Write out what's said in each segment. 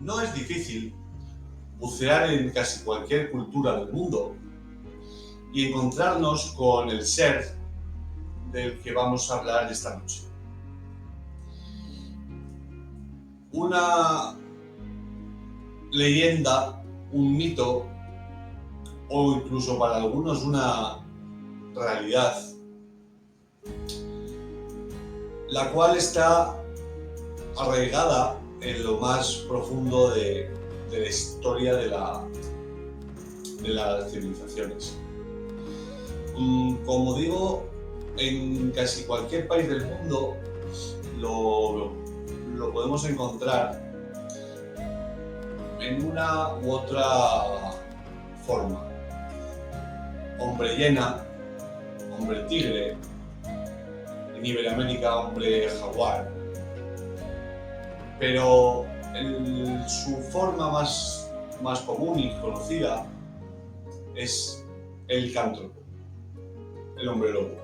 No es difícil bucear en casi cualquier cultura del mundo y encontrarnos con el ser del que vamos a hablar esta noche. Una leyenda, un mito o incluso para algunos una realidad, la cual está arraigada en lo más profundo de la historia de las civilizaciones. Como digo, en casi cualquier país del mundo lo podemos encontrar en una u otra forma. Hombre hiena, hombre tigre, en Iberoamérica hombre jaguar. Pero su forma más común y conocida es el licántropo, el hombre lobo.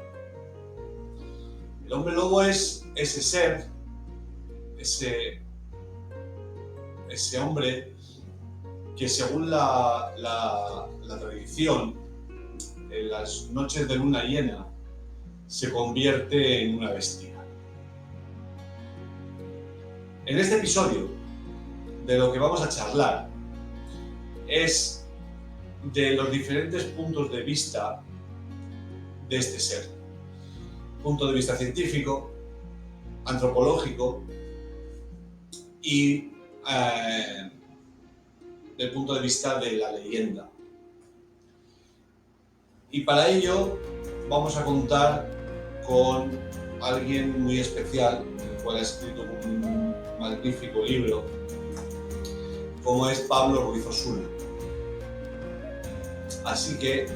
El hombre lobo es ese ser, ese hombre que según la tradición, en las noches de luna llena se convierte en una bestia. En este episodio, de lo que vamos a charlar es de los diferentes puntos de vista de este ser. Punto de vista científico, antropológico y del punto de vista de la leyenda. Y para ello vamos a contar con alguien muy especial, el cual ha escrito un magnífico libro, como es Pablo Ruiz Osuna. Así que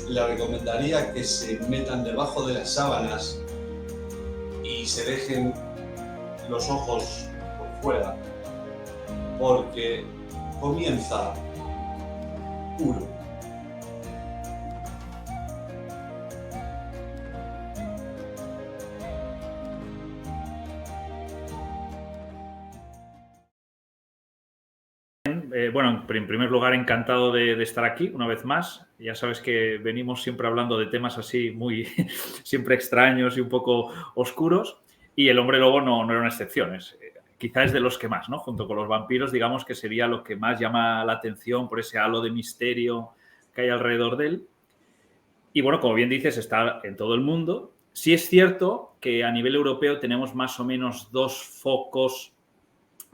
les recomendaría que se metan debajo de las sábanas y se dejen los ojos por fuera, porque comienza Uro. Bueno, en primer lugar, encantado de estar aquí una vez más. Ya sabes que venimos siempre hablando de temas así muy siempre extraños y un poco oscuros, y el hombre lobo no era una excepción. Quizá es de los que más, ¿no? Junto con los vampiros, digamos que sería lo que más llama la atención por ese halo de misterio que hay alrededor de él. Y bueno, como bien dices, está en todo el mundo. Sí es cierto que a nivel europeo tenemos más o menos dos focos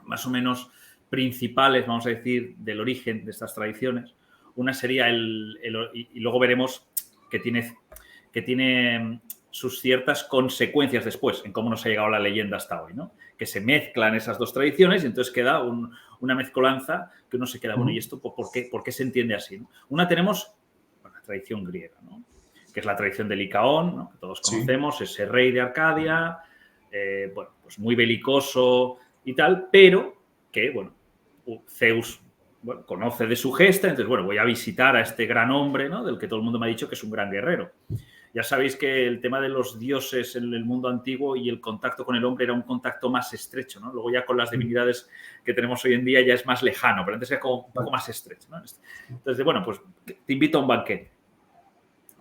más o menos principales, vamos a decir, del origen de estas tradiciones. Una sería y luego veremos que tiene sus ciertas consecuencias después en cómo nos ha llegado la leyenda hasta hoy, ¿no? Que se mezclan esas dos tradiciones y entonces queda una mezcolanza que uno se queda, bueno, ¿y esto por qué se entiende así, ¿no? Una tenemos la tradición griega, ¿no? Que es la tradición de Licaón, ¿no? Que todos conocemos, sí. Ese rey de Arcadia, bueno, pues muy belicoso y tal, pero que, bueno, Zeus conoce de su gesta, entonces, bueno, voy a visitar a este gran hombre, ¿no? Del que todo el mundo me ha dicho que es un gran guerrero. Ya sabéis que el tema de los dioses en el mundo antiguo y el contacto con el hombre era un contacto más estrecho, ¿no? Luego ya con las divinidades que tenemos hoy en día ya es más lejano, pero antes era como un poco más estrecho, ¿no? Entonces, bueno, pues te invito a un banquete.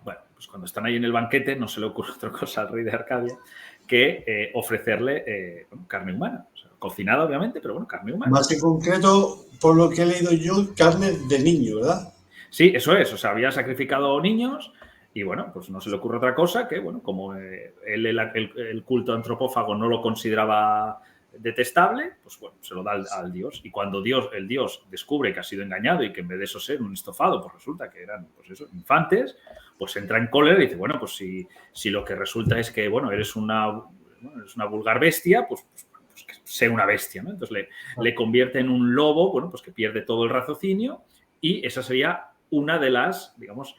Bueno, pues cuando están ahí en el banquete no se le ocurre otra cosa al rey de Arcadia que ofrecerle carne humana. O sea, cocinada, obviamente, pero bueno, carne humana. Más en concreto, por lo que he leído yo, carne de niño, ¿verdad? Sí, eso es. O sea, había sacrificado niños y, bueno, pues no se le ocurre otra cosa que, bueno, como el culto antropófago no lo consideraba detestable, pues bueno, se lo da al dios. Y cuando el dios descubre que ha sido engañado y que en vez de eso ser un estofado, pues resulta que eran, pues eso, infantes, pues entra en cólera y dice, bueno, pues si lo que resulta es que, bueno, eres una vulgar bestia, pues que sea una bestia, ¿no? Entonces le convierte en un lobo, bueno, pues que pierde todo el raciocinio, y esa sería una de las, digamos,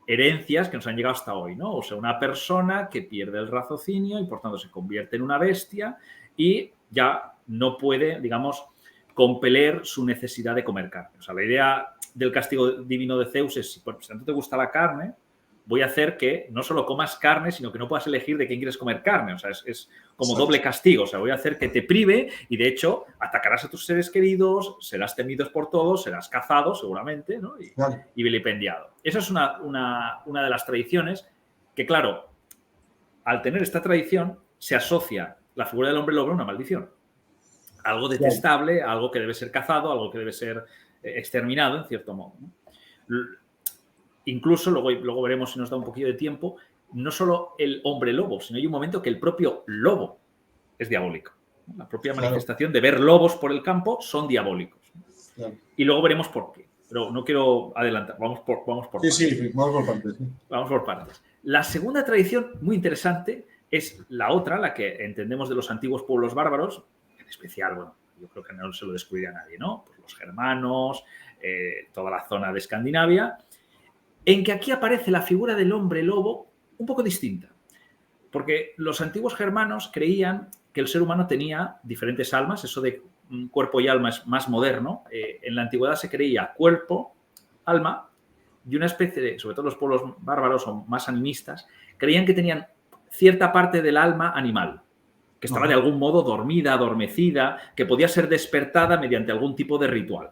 herencias que nos han llegado hasta hoy, ¿no? O sea, una persona que pierde el raciocinio y por tanto se convierte en una bestia y ya no puede, digamos, compeler su necesidad de comer carne. O sea, la idea del castigo divino de Zeus es, si no te gusta la carne, voy a hacer que no solo comas carne, sino que no puedas elegir de quién quieres comer carne. O sea, es como Exacto. doble castigo. O sea, voy a hacer que te prive y, de hecho, atacarás a tus seres queridos, serás temido por todos, serás cazado seguramente, ¿no? Claro. Y vilipendiado. Esa es una de las tradiciones que, claro, al tener esta tradición, se asocia la figura del hombre lobo a una maldición. Algo detestable, algo que debe ser cazado, algo que debe ser exterminado, en cierto modo, ¿no? Incluso, luego veremos si nos da un poquillo de tiempo, no solo el hombre lobo, sino hay un momento que el propio lobo es diabólico. La propia manifestación de ver lobos por el campo son diabólicos. Claro. Y luego veremos por qué. Pero no quiero adelantar, vamos por partes. Sí, vamos por partes. Sí. Vamos por partes. La segunda tradición, muy interesante, es la otra, la que entendemos de los antiguos pueblos bárbaros, en especial, bueno, yo creo que no se lo descubriría a nadie, ¿no? Pues los germanos, toda la zona de Escandinavia, en que aquí aparece la figura del hombre lobo un poco distinta. Porque los antiguos germanos creían que el ser humano tenía diferentes almas, eso de cuerpo y alma es más moderno. En la antigüedad se creía cuerpo, alma, y una especie de, sobre todo los pueblos bárbaros o más animistas, creían que tenían cierta parte del alma animal, que estaba de algún modo dormida, adormecida, que podía ser despertada mediante algún tipo de ritual.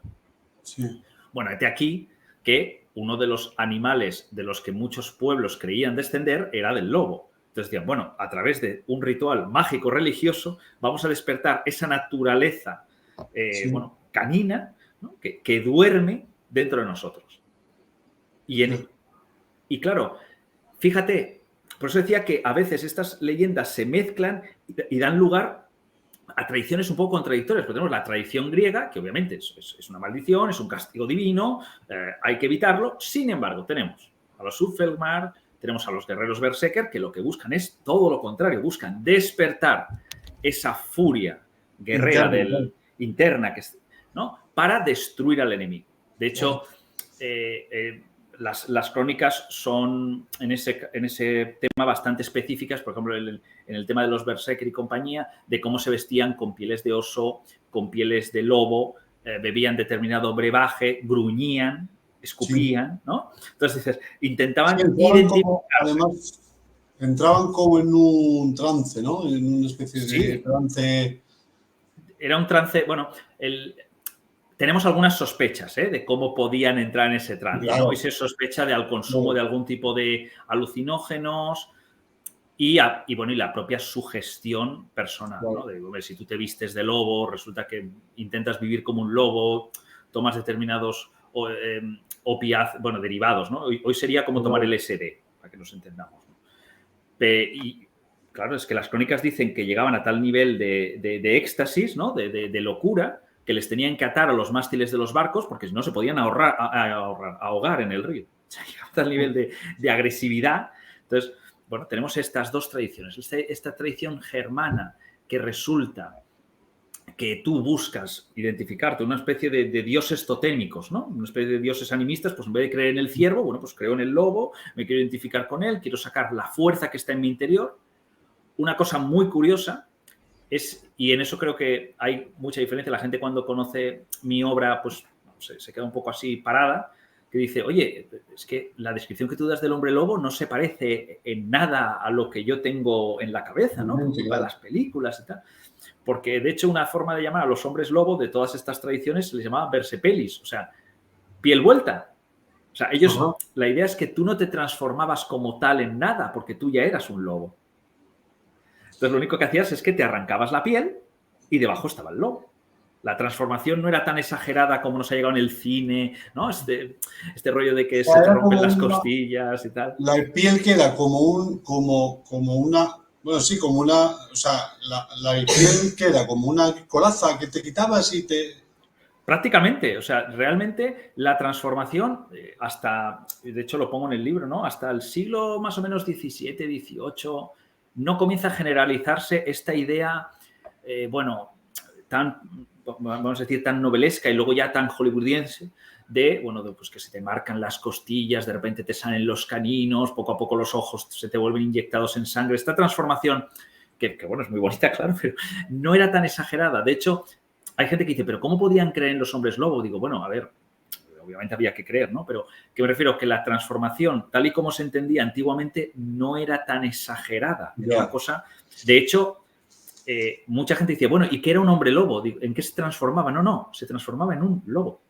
Sí. Bueno, de aquí que uno de los animales de los que muchos pueblos creían descender era del lobo. Entonces decían, bueno, a través de un ritual mágico religioso vamos a despertar esa naturaleza canina, ¿no? que duerme dentro de nosotros. Y claro, fíjate, por eso decía que a veces estas leyendas se mezclan y dan lugar a tradiciones un poco contradictorias. Porque tenemos la tradición griega, que obviamente es una maldición, es un castigo divino, hay que evitarlo. Sin embargo, tenemos a los Uffelmar, tenemos a los guerreros Berserker, que lo que buscan es todo lo contrario, buscan despertar esa furia guerrera interna, ¿no? Para destruir al enemigo. De hecho, las crónicas son en ese tema bastante específicas, por ejemplo, en el tema de los Berserker y compañía, de cómo se vestían con pieles de oso, con pieles de lobo, bebían determinado brebaje, gruñían, escupían, ¿no? Entonces dices, intentaban identificarse. Además, entraban como en un trance, ¿no? En una especie de trance. Era un trance, bueno, tenemos algunas sospechas de cómo podían entrar en ese trance. Claro. ¿no? Hoy se sospecha de al consumo de algún tipo de alucinógenos y la propia sugestión personal. ¿no? De, si tú te vistes de lobo, resulta que intentas vivir como un lobo, tomas determinados derivados. ¿no? Hoy sería como tomar LSD, para que nos entendamos. ¿no? Y claro, es que las crónicas dicen que llegaban a tal nivel de éxtasis, ¿no? de locura, que les tenían que atar a los mástiles de los barcos porque si no se podían ahogar en el río. O sea, llegaba a tal nivel de agresividad. Entonces, bueno, tenemos estas dos tradiciones. Esta tradición germana que resulta que tú buscas identificarte una especie de dioses totémicos, ¿no? Una especie de dioses animistas, pues en vez de creer en el ciervo, bueno, pues creo en el lobo, me quiero identificar con él, quiero sacar la fuerza que está en mi interior. Una cosa muy curiosa y en eso creo que hay mucha diferencia. La gente cuando conoce mi obra, pues se queda un poco así parada, que dice, oye, es que la descripción que tú das del hombre lobo no se parece en nada a lo que yo tengo en la cabeza, ¿no? Por culpa de las películas y tal. Porque, de hecho, una forma de llamar a los hombres lobo de todas estas tradiciones se les llamaba versepelis, o sea, piel vuelta. O sea, ellos, la idea es que tú no te transformabas como tal en nada, porque tú ya eras un lobo. Entonces, lo único que hacías es que te arrancabas la piel y debajo estaba el lobo. La transformación no era tan exagerada como nos ha llegado en el cine, ¿no? Este rollo de que se te rompen las costillas y tal. La piel queda como una... Bueno, sí, como una... O sea, la piel queda como una coraza que te quitabas y te... Prácticamente, o sea, realmente la transformación hasta, de hecho lo pongo en el libro, ¿no? Hasta el siglo más o menos XVII, XVIII, no comienza a generalizarse esta idea, tan, vamos a decir, tan novelesca y luego ya tan hollywoodiense pues que se te marcan las costillas, de repente te salen los caninos, poco a poco los ojos se te vuelven inyectados en sangre. Esta transformación, que bueno, es muy bonita, claro, pero no era tan exagerada. De hecho, hay gente que dice, ¿pero cómo podían creer en los hombres lobo? Digo, bueno, a ver, obviamente había que creer, ¿no? Pero que me refiero que la transformación, tal y como se entendía antiguamente, no era tan exagerada. Era una cosa, de hecho, mucha gente decía, bueno, ¿y qué era un hombre lobo? ¿En qué se transformaba? No, se transformaba en un lobo.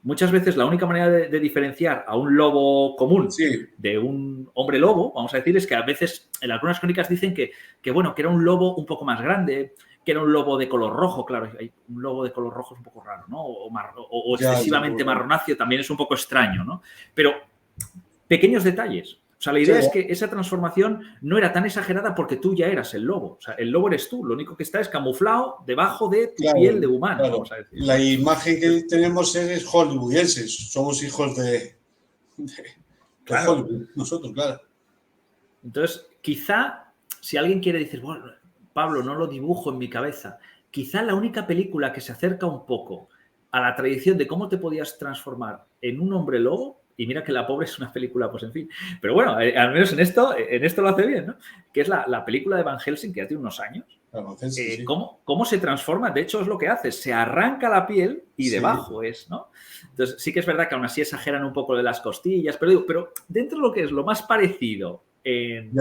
Muchas veces la única manera de diferenciar a un lobo común de un hombre lobo, vamos a decir, es que a veces en algunas crónicas dicen que era un lobo un poco más grande, que era un lobo de color rojo. Claro, hay un lobo de color rojo es un poco raro, ¿no? O excesivamente marronáceo también es un poco extraño, ¿no? Pero pequeños detalles. O sea, la idea es que esa transformación no era tan exagerada porque tú ya eras el lobo. O sea, el lobo eres tú. Lo único que está es camuflado debajo de tu piel de humano, vamos a decir. La imagen que tenemos es hollywoodenses. Somos hijos de Hollywood, nosotros, claro. Entonces, quizá, si alguien quiere decir, bueno, Pablo, no lo dibujo en mi cabeza, quizá la única película que se acerca un poco a la tradición de cómo te podías transformar en un hombre lobo, y mira que La Pobre es una película, pues en fin, pero bueno, al menos en esto lo hace bien, ¿no? Que es la película de Van Helsing, que ya tiene unos años. Sí. ¿Cómo se transforma? De hecho, es lo que hace, se arranca la piel y debajo es, ¿no? Entonces, sí que es verdad que aún así exageran un poco de las costillas, pero dentro de lo que es lo más parecido en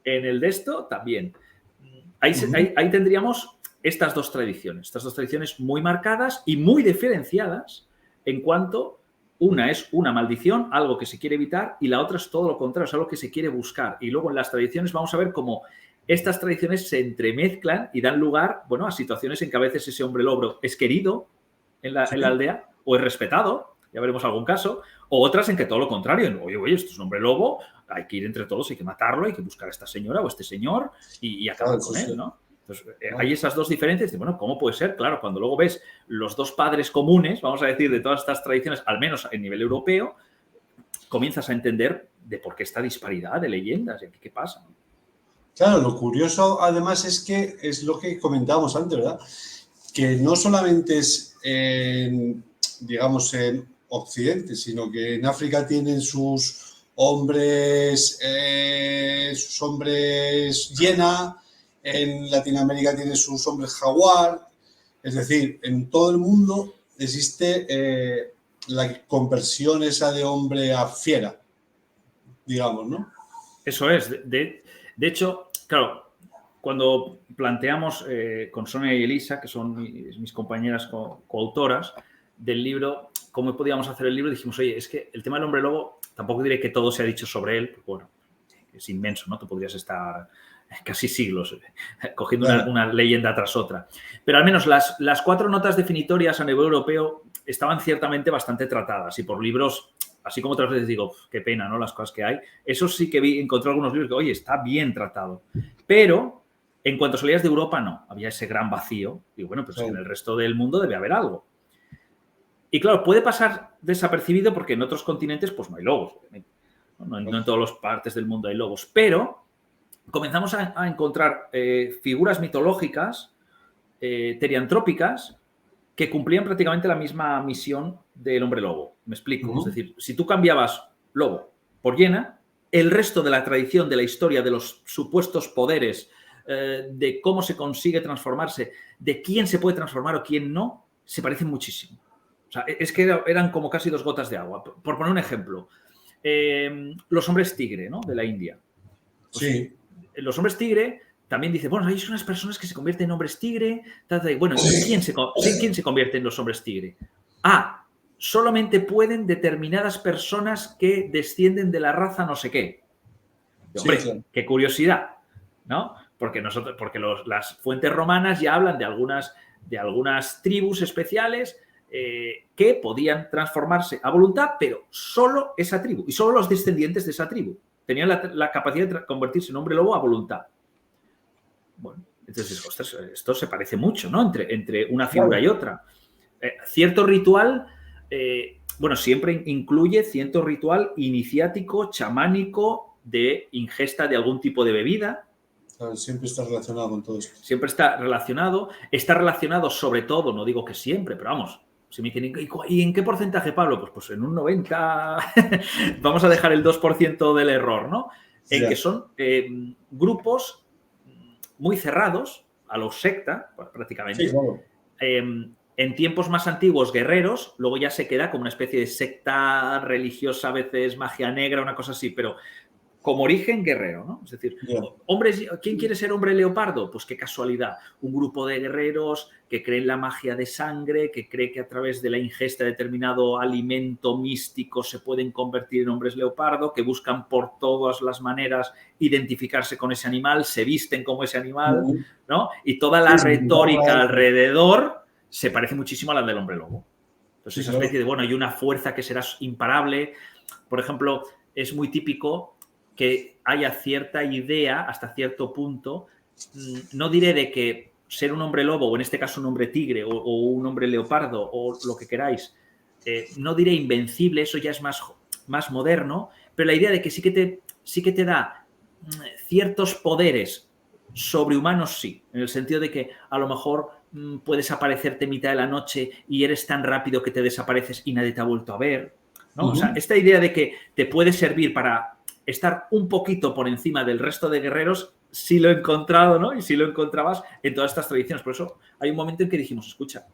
el de esto, también. Ahí tendríamos estas dos tradiciones muy marcadas y muy diferenciadas en cuanto una es una maldición, algo que se quiere evitar, y la otra es todo lo contrario, es algo que se quiere buscar. Y luego en las tradiciones vamos a ver cómo estas tradiciones se entremezclan y dan lugar, bueno, a situaciones en que a veces ese hombre lobo es querido en la aldea o es respetado, ya veremos algún caso, o otras en que todo lo contrario, oye, esto es un hombre lobo, hay que ir entre todos, hay que matarlo, hay que buscar a esta señora o a este señor y acabar con él, ¿no? Entonces, hay esas dos diferencias de, bueno, ¿cómo puede ser? Claro, cuando luego ves los dos padres comunes, vamos a decir, de todas estas tradiciones, al menos a nivel europeo, comienzas a entender de por qué esta disparidad de leyendas, y qué pasa. Claro, lo curioso además es que es lo que comentábamos antes, ¿verdad? Que no solamente es, digamos, en Occidente, sino que en África tienen sus hombres hiena, en Latinoamérica tienen sus hombres jaguar, es decir, en todo el mundo existe la conversión esa de hombre a fiera, digamos, ¿no? Eso es. De hecho, claro, cuando planteamos con Sonia y Elisa, que son mis compañeras coautoras del libro, cómo podíamos hacer el libro, dijimos, oye, es que el tema del hombre lobo, tampoco diré que todo se ha dicho sobre él, porque, bueno, es inmenso, ¿no? Tú podrías estar casi siglos cogiendo una leyenda tras otra. Pero al menos las 4 notas definitorias a nivel europeo estaban ciertamente bastante tratadas y por libros, así como otras veces digo, qué pena, ¿no? Las cosas que hay. Eso sí que encontré algunos libros que, oye, está bien tratado. Pero en cuanto salías de Europa, no. Había ese gran vacío. Y bueno, pues en el resto del mundo debe haber algo. Y claro, puede pasar desapercibido porque en otros continentes pues no hay lobos. No en todas las partes del mundo hay lobos. Pero comenzamos a encontrar figuras mitológicas, teriantrópicas, que cumplían prácticamente la misma misión del hombre lobo. Me explico. Es decir, si tú cambiabas lobo por hiena, el resto de la tradición, de la historia, de los supuestos poderes, de cómo se consigue transformarse, de quién se puede transformar o quién no, se parecen muchísimo. O sea, es que eran como casi 2 gotas de agua. Por poner un ejemplo, los hombres tigre, ¿no? De la India. Pues, sí. Los hombres tigre también dicen, bueno, hay unas personas que se convierten en hombres tigre. Bueno, ¿quién se convierte en los hombres tigre? Solamente pueden determinadas personas que descienden de la raza no sé qué. Hombre, claro. Qué curiosidad, ¿no? Porque las fuentes romanas ya hablan de algunas tribus especiales que podían transformarse a voluntad, pero solo esa tribu y solo los descendientes de esa tribu tenían la capacidad de convertirse en hombre lobo a voluntad. Bueno, entonces, ostras, esto se parece mucho, ¿no? Entre una figura y otra. Cierto ritual, siempre incluye cierto ritual iniciático, chamánico, de ingesta de algún tipo de bebida. Claro, siempre está relacionado con todo esto. Siempre está relacionado sobre todo, no digo que siempre, pero vamos, si me dicen, ¿y en qué porcentaje, Pablo? Pues en un 90%, vamos a dejar el 2% del error, ¿no? En que son grupos muy cerrados, a los secta, prácticamente, sí, claro. en tiempos más antiguos, guerreros, luego ya se queda como una especie de secta religiosa, a veces magia negra, una cosa así, pero como origen guerrero, ¿no? Es decir, hombres, ¿quién quiere ser hombre leopardo? Pues qué casualidad. Un grupo de guerreros que creen la magia de sangre, que cree que a través de la ingesta de determinado alimento místico se pueden convertir en hombres leopardo, que buscan por todas las maneras identificarse con ese animal, se visten como ese animal, ¿no? Y toda la retórica alrededor se parece muchísimo a la del hombre lobo. Entonces, esa especie de, bueno, hay una fuerza que será imparable. Por ejemplo, es muy típico que haya cierta idea, hasta cierto punto, no diré de que ser un hombre lobo, o en este caso un hombre tigre, o un hombre leopardo, o lo que queráis, no diré invencible, eso ya es más moderno, pero la idea de que sí que te da ciertos poderes sobrehumanos, sí, en el sentido de que a lo mejor puedes aparecerte en mitad de la noche y eres tan rápido que te desapareces y nadie te ha vuelto a ver, ¿no? O sea, esta idea de que te puede servir para estar un poquito por encima del resto de guerreros, sí lo he encontrado, ¿no? Y sí lo encontrabas en todas estas tradiciones. Por eso hay un momento en que dijimos, escucha,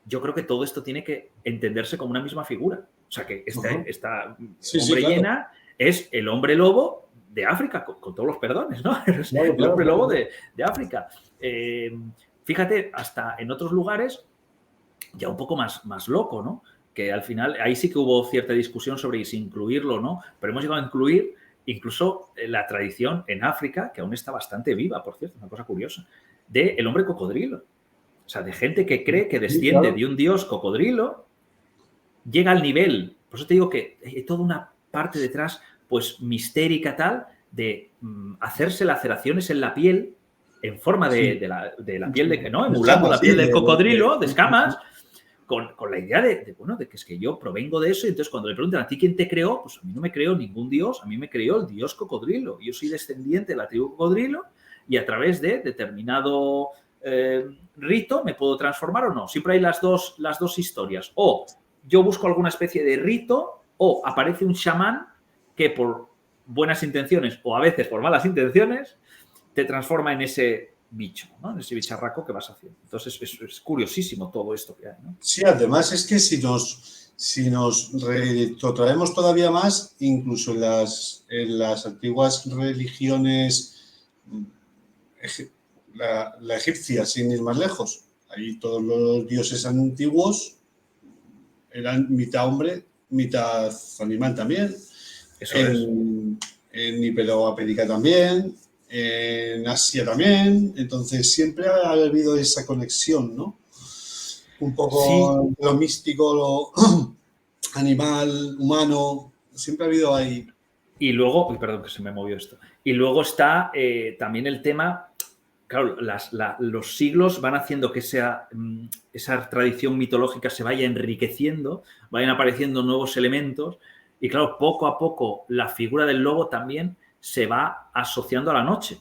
yo creo que todo esto tiene que entenderse como una misma figura. O sea, que esta hombre llena es el hombre lobo de África, con todos los perdones, ¿no? El hombre lobo de África. Fíjate, hasta en otros lugares, ya un poco más loco, ¿no? Que al final, ahí sí que hubo cierta discusión sobre si incluirlo o no, pero hemos llegado a incluir incluso la tradición en África, que aún está bastante viva, por cierto, una cosa curiosa, del hombre cocodrilo. O sea, de gente que cree que desciende de un dios cocodrilo, llega al nivel, por eso te digo que hay toda una parte detrás, pues mistérica tal, de hacerse laceraciones en la piel en forma de la piel ¿no? Emulando la piel del cocodrilo, de escamas, con la idea de que es que yo provengo de eso y entonces cuando le preguntan a ti quién te creó, pues a mí no me creó ningún dios, a mí me creó el dios cocodrilo. Yo soy descendiente de la tribu cocodrilo y a través de determinado rito me puedo transformar o no. Siempre hay las dos historias. O yo busco alguna especie de rito o aparece un chamán que por buenas intenciones o a veces por malas intenciones te transforma en ese bicho, ¿no? En ese bicharraco que vas haciendo. Entonces es curiosísimo todo esto que hay, ¿no? Sí, además es que si nos retrotraemos todavía más, incluso en las antiguas religiones, la egipcia, sin ir más lejos, ahí todos los dioses antiguos eran mitad hombre, mitad animal también. Eso es. En Iberoamérica también, en Asia también, entonces siempre ha habido esa conexión, ¿no? Un poco lo místico, lo animal, humano, siempre ha habido ahí. Y luego, perdón que se me movió esto, y luego está también el tema, claro, los siglos van haciendo que esa tradición mitológica se vaya enriqueciendo, vayan apareciendo nuevos elementos y claro, poco a poco la figura del lobo también se va asociando a la noche.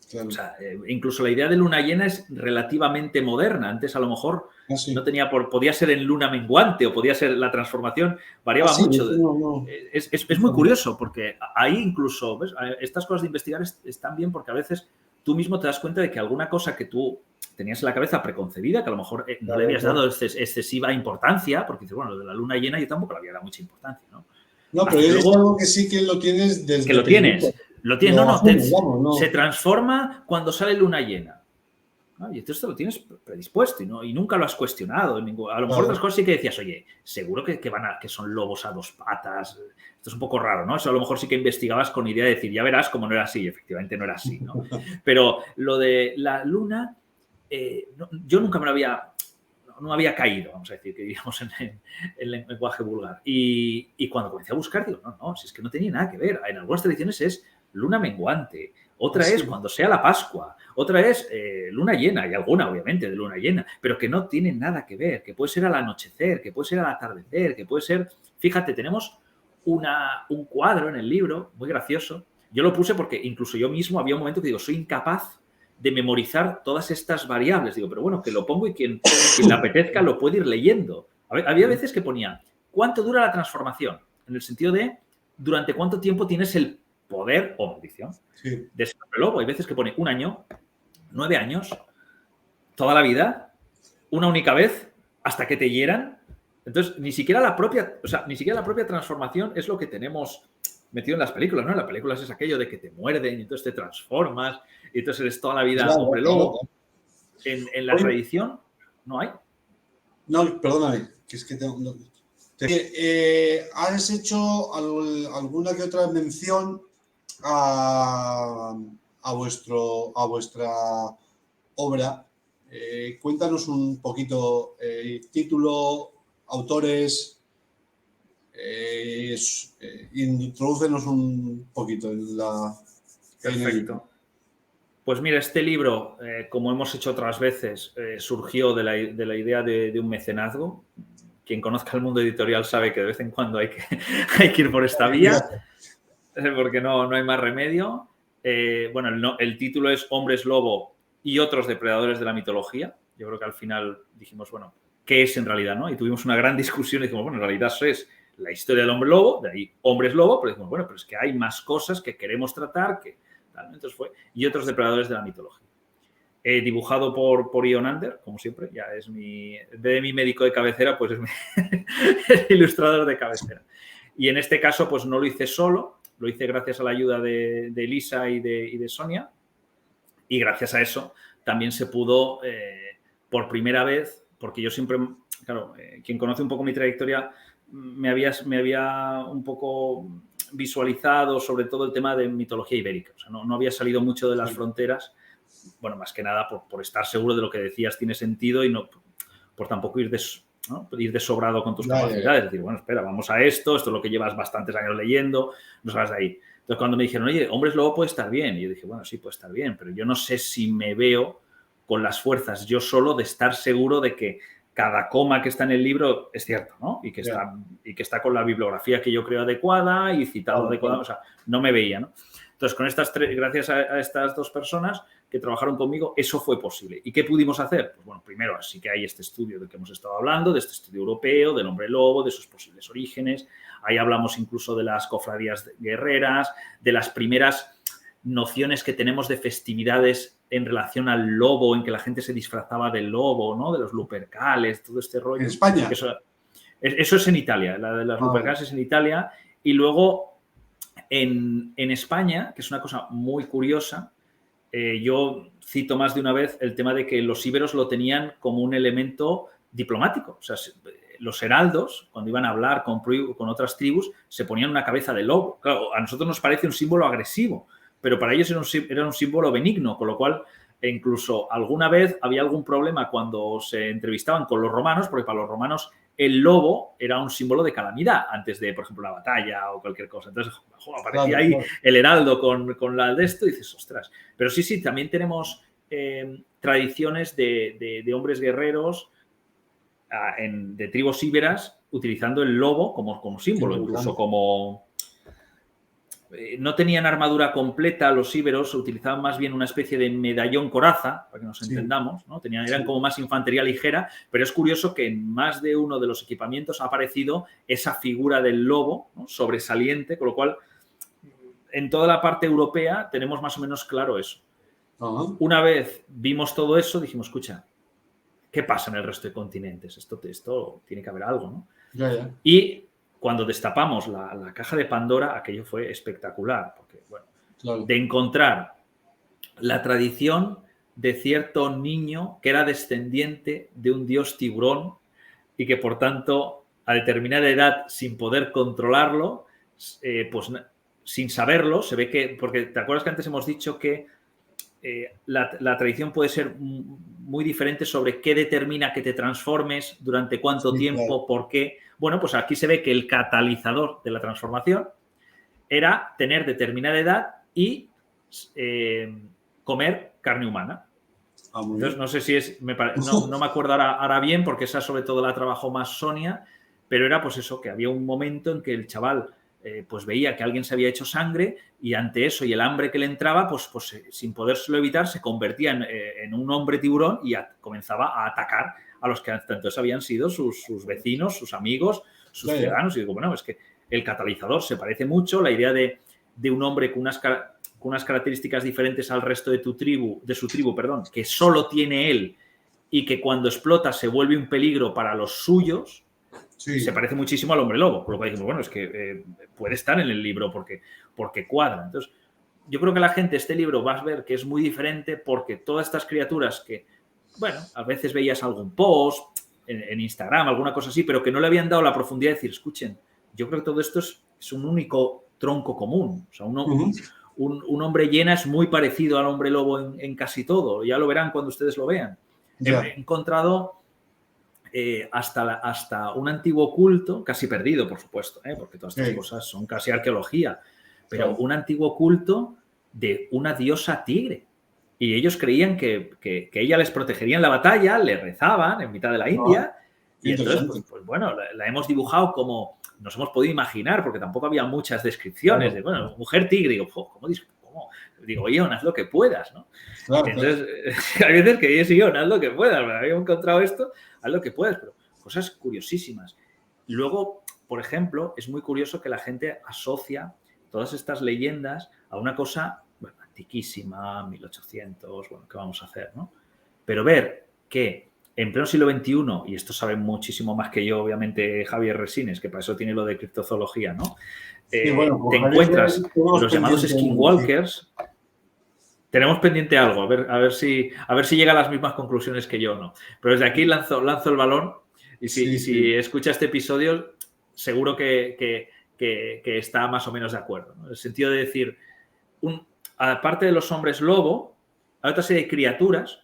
Claro. O sea, incluso la idea de luna llena es relativamente moderna. Antes a lo mejor no tenía podía ser en luna menguante o podía ser la transformación, variaba mucho. No. Es muy curioso porque ahí incluso, ¿ves? Estas cosas de investigar están bien porque a veces tú mismo te das cuenta de que alguna cosa que tú tenías en la cabeza preconcebida, que a lo mejor no le habías dado excesiva importancia, porque dices, bueno, lo de la luna llena yo tampoco le había dado mucha importancia, ¿no? No, pero es algo que sí que lo tienes desde... Que lo tienes. Se transforma cuando sale luna llena. ¿No? Y entonces te lo tienes predispuesto y nunca lo has cuestionado. A lo mejor otras cosas sí que decías, oye, seguro que son lobos a dos patas. Esto es un poco raro, ¿no? Eso a lo mejor sí que investigabas con idea de decir, ya verás cómo no era así. Efectivamente no era así, ¿no? Pero lo de la luna, yo nunca no había caído, vamos a decir, que digamos en el lenguaje vulgar. Y cuando comencé a buscar, digo, no, si es que no tenía nada que ver. En algunas tradiciones es luna menguante, otra es cuando sea la Pascua, otra es luna llena, y alguna obviamente de luna llena, pero que no tiene nada que ver, que puede ser al anochecer, que puede ser al atardecer, que puede ser... Fíjate, tenemos un cuadro en el libro, muy gracioso. Yo lo puse porque incluso yo mismo había un momento que digo, soy incapaz de memorizar todas estas variables. Digo, pero bueno, que lo pongo y quien le apetezca lo puede ir leyendo. Había veces que ponía, ¿cuánto dura la transformación? En el sentido de, ¿durante cuánto tiempo tienes el poder o maldición de ser hombre lobo? Hay veces que pone 1 año, 9 años, toda la vida, una única vez, hasta que te hieran. Entonces, ni siquiera la propia transformación es lo que tenemos metido en las películas, ¿no? En las películas es aquello de que te muerden y entonces te transformas y entonces eres toda la vida hombre lobo. En la tradición no hay. No, perdóname, que es que tengo... has hecho alguna que otra mención a vuestra obra. Cuéntanos un poquito título, autores, introdúcenos un poquito en la... Perfecto. Pues mira, este libro, como hemos hecho otras veces, surgió de la idea de un mecenazgo. Quien conozca el mundo editorial sabe que de vez en cuando hay que ir por esta vía, porque no hay más remedio. Bueno, el título es Hombres Lobo y otros depredadores de la mitología. Yo creo que al final dijimos, bueno, ¿qué es en realidad, no? Y tuvimos una gran discusión y dijimos, bueno, en realidad eso es la historia del hombre lobo, de ahí Hombres Lobo, pero dijimos, bueno, pero es que hay más cosas que queremos tratar, entonces fue, y otros depredadores de la mitología. Dibujado por Ion Ander, como siempre, ya es en vez de mi médico de cabecera, pues es el ilustrador de cabecera. Y en este caso, pues no lo hice solo, lo hice gracias a la ayuda de Elisa y de Sonia, y gracias a eso también se pudo, por primera vez, porque yo siempre, claro, quien conoce un poco mi trayectoria, me había un poco visualizado sobre todo el tema de mitología ibérica. O sea, no había salido mucho de las fronteras, bueno, más que nada por estar seguro de lo que decías tiene sentido y no por tampoco ir de sobrado con tus capacidades. Es decir, bueno, espera, vamos a esto es lo que llevas bastantes años leyendo, no salgas de ahí. Entonces, cuando me dijeron, oye, Hombres Lobo puede estar bien, y yo dije, bueno, sí, puede estar bien, pero yo no sé si me veo con las fuerzas yo solo de estar seguro de que cada coma que está en el libro es cierto, ¿no? Y que está con la bibliografía que yo creo adecuada y citado adecuado. O sea, no me veía, ¿no? Entonces, gracias a estas dos personas que trabajaron conmigo, eso fue posible. ¿Y qué pudimos hacer? Pues bueno, primero, así que hay este estudio del que hemos estado hablando, de este estudio europeo, del hombre lobo, de sus posibles orígenes. Ahí hablamos incluso de las cofradías guerreras, de las primeras nociones que tenemos de festividades en relación al lobo, en que la gente se disfrazaba del lobo, ¿no? De los lupercales, todo este rollo. ¿En España? Eso es en Italia, la de las lupercales es en Italia. Y luego en España, que es una cosa muy curiosa, yo cito más de una vez el tema de que los íberos lo tenían como un elemento diplomático. O sea, los heraldos, cuando iban a hablar con otras tribus, se ponían una cabeza de lobo. Claro, a nosotros nos parece un símbolo agresivo, pero para ellos era un símbolo benigno, con lo cual incluso alguna vez había algún problema cuando se entrevistaban con los romanos, porque para los romanos el lobo era un símbolo de calamidad antes de, por ejemplo, la batalla o cualquier cosa. Entonces, aparecía ahí el heraldo con la de esto y dices, ostras. Pero sí, también tenemos tradiciones de hombres guerreros de tribus íberas utilizando el lobo como símbolo, incluso como... No tenían armadura completa los íberos, utilizaban más bien una especie de medallón coraza, para que nos entendamos, ¿no? Eran como más infantería ligera, pero es curioso que en más de uno de los equipamientos ha aparecido esa figura del lobo, ¿no? Sobresaliente, con lo cual en toda la parte europea tenemos más o menos claro eso. Una vez vimos todo eso, dijimos, escucha, ¿qué pasa en el resto de continentes? Esto tiene que haber algo, ¿no? Y cuando destapamos la caja de Pandora, aquello fue espectacular, porque, bueno, de encontrar la tradición de cierto niño que era descendiente de un dios tiburón y que, por tanto, a determinada edad, sin poder controlarlo, pues sin saberlo, se ve que... Porque te acuerdas que antes hemos dicho que la tradición puede ser muy diferente sobre qué determina que te transformes, durante cuánto tiempo, por qué. Bueno, pues aquí se ve que el catalizador de la transformación era tener determinada edad y comer carne humana. Entonces, no sé si es... no me acuerdo ahora bien, porque esa sobre todo la trabajó más Sonia, pero era pues eso, que había un momento en que el chaval... pues veía que alguien se había hecho sangre y ante eso y el hambre que le entraba, pues sin podérselo evitar, se convertía en un hombre tiburón y comenzaba a atacar a los que hasta entonces habían sido sus vecinos, sus amigos, sus ciudadanos. Y digo, bueno, es que el catalizador se parece mucho, la idea de un hombre con unas características diferentes al resto de su tribu, que solo tiene él y que cuando explota se vuelve un peligro para los suyos, Sí. se parece muchísimo al hombre lobo. Por lo cual dijimos, bueno, es que puede estar en el libro porque cuadra. Entonces, yo creo que la gente, este libro, vas a ver que es muy diferente porque todas estas criaturas que, bueno, a veces veías algún post en Instagram, alguna cosa así, pero que no le habían dado la profundidad de decir, escuchen, yo creo que todo esto es un único tronco común. O sea, un hombre hiena es muy parecido al hombre lobo en casi todo. Ya lo verán cuando ustedes lo vean. Ya. He encontrado hasta un antiguo culto, casi perdido, por supuesto, porque todas estas cosas son casi arqueología, pero un antiguo culto de una diosa tigre. Y ellos creían que ella les protegería en la batalla, le rezaban en mitad de la India. Y entonces, pues bueno, la hemos dibujado como nos hemos podido imaginar, porque tampoco había muchas descripciones de, bueno, mujer tigre. Digo, ¿cómo? Digo, oye, haz lo que puedas, ¿no? Claro, entonces, hay veces que yo sí, haz lo que puedas. Me había encontrado esto, haz lo que puedas, pero cosas curiosísimas. Luego, por ejemplo, es muy curioso que la gente asocia todas estas leyendas a una cosa, bueno, antiquísima, 1800, bueno, ¿qué vamos a hacer, no? Pero ver que en pleno siglo XXI, y esto sabe muchísimo más que yo, obviamente, Javier Resines, que para eso tiene lo de criptozoología, ¿no? Sí, bueno, te encuentras los llamados skinwalkers. Sí. Tenemos pendiente algo, a ver si llega a las mismas conclusiones que yo, ¿no? Pero desde aquí lanzo el balón y si escucha este episodio, seguro que está más o menos de acuerdo, ¿no? En el sentido de decir, aparte de los hombres lobo, hay otra serie de criaturas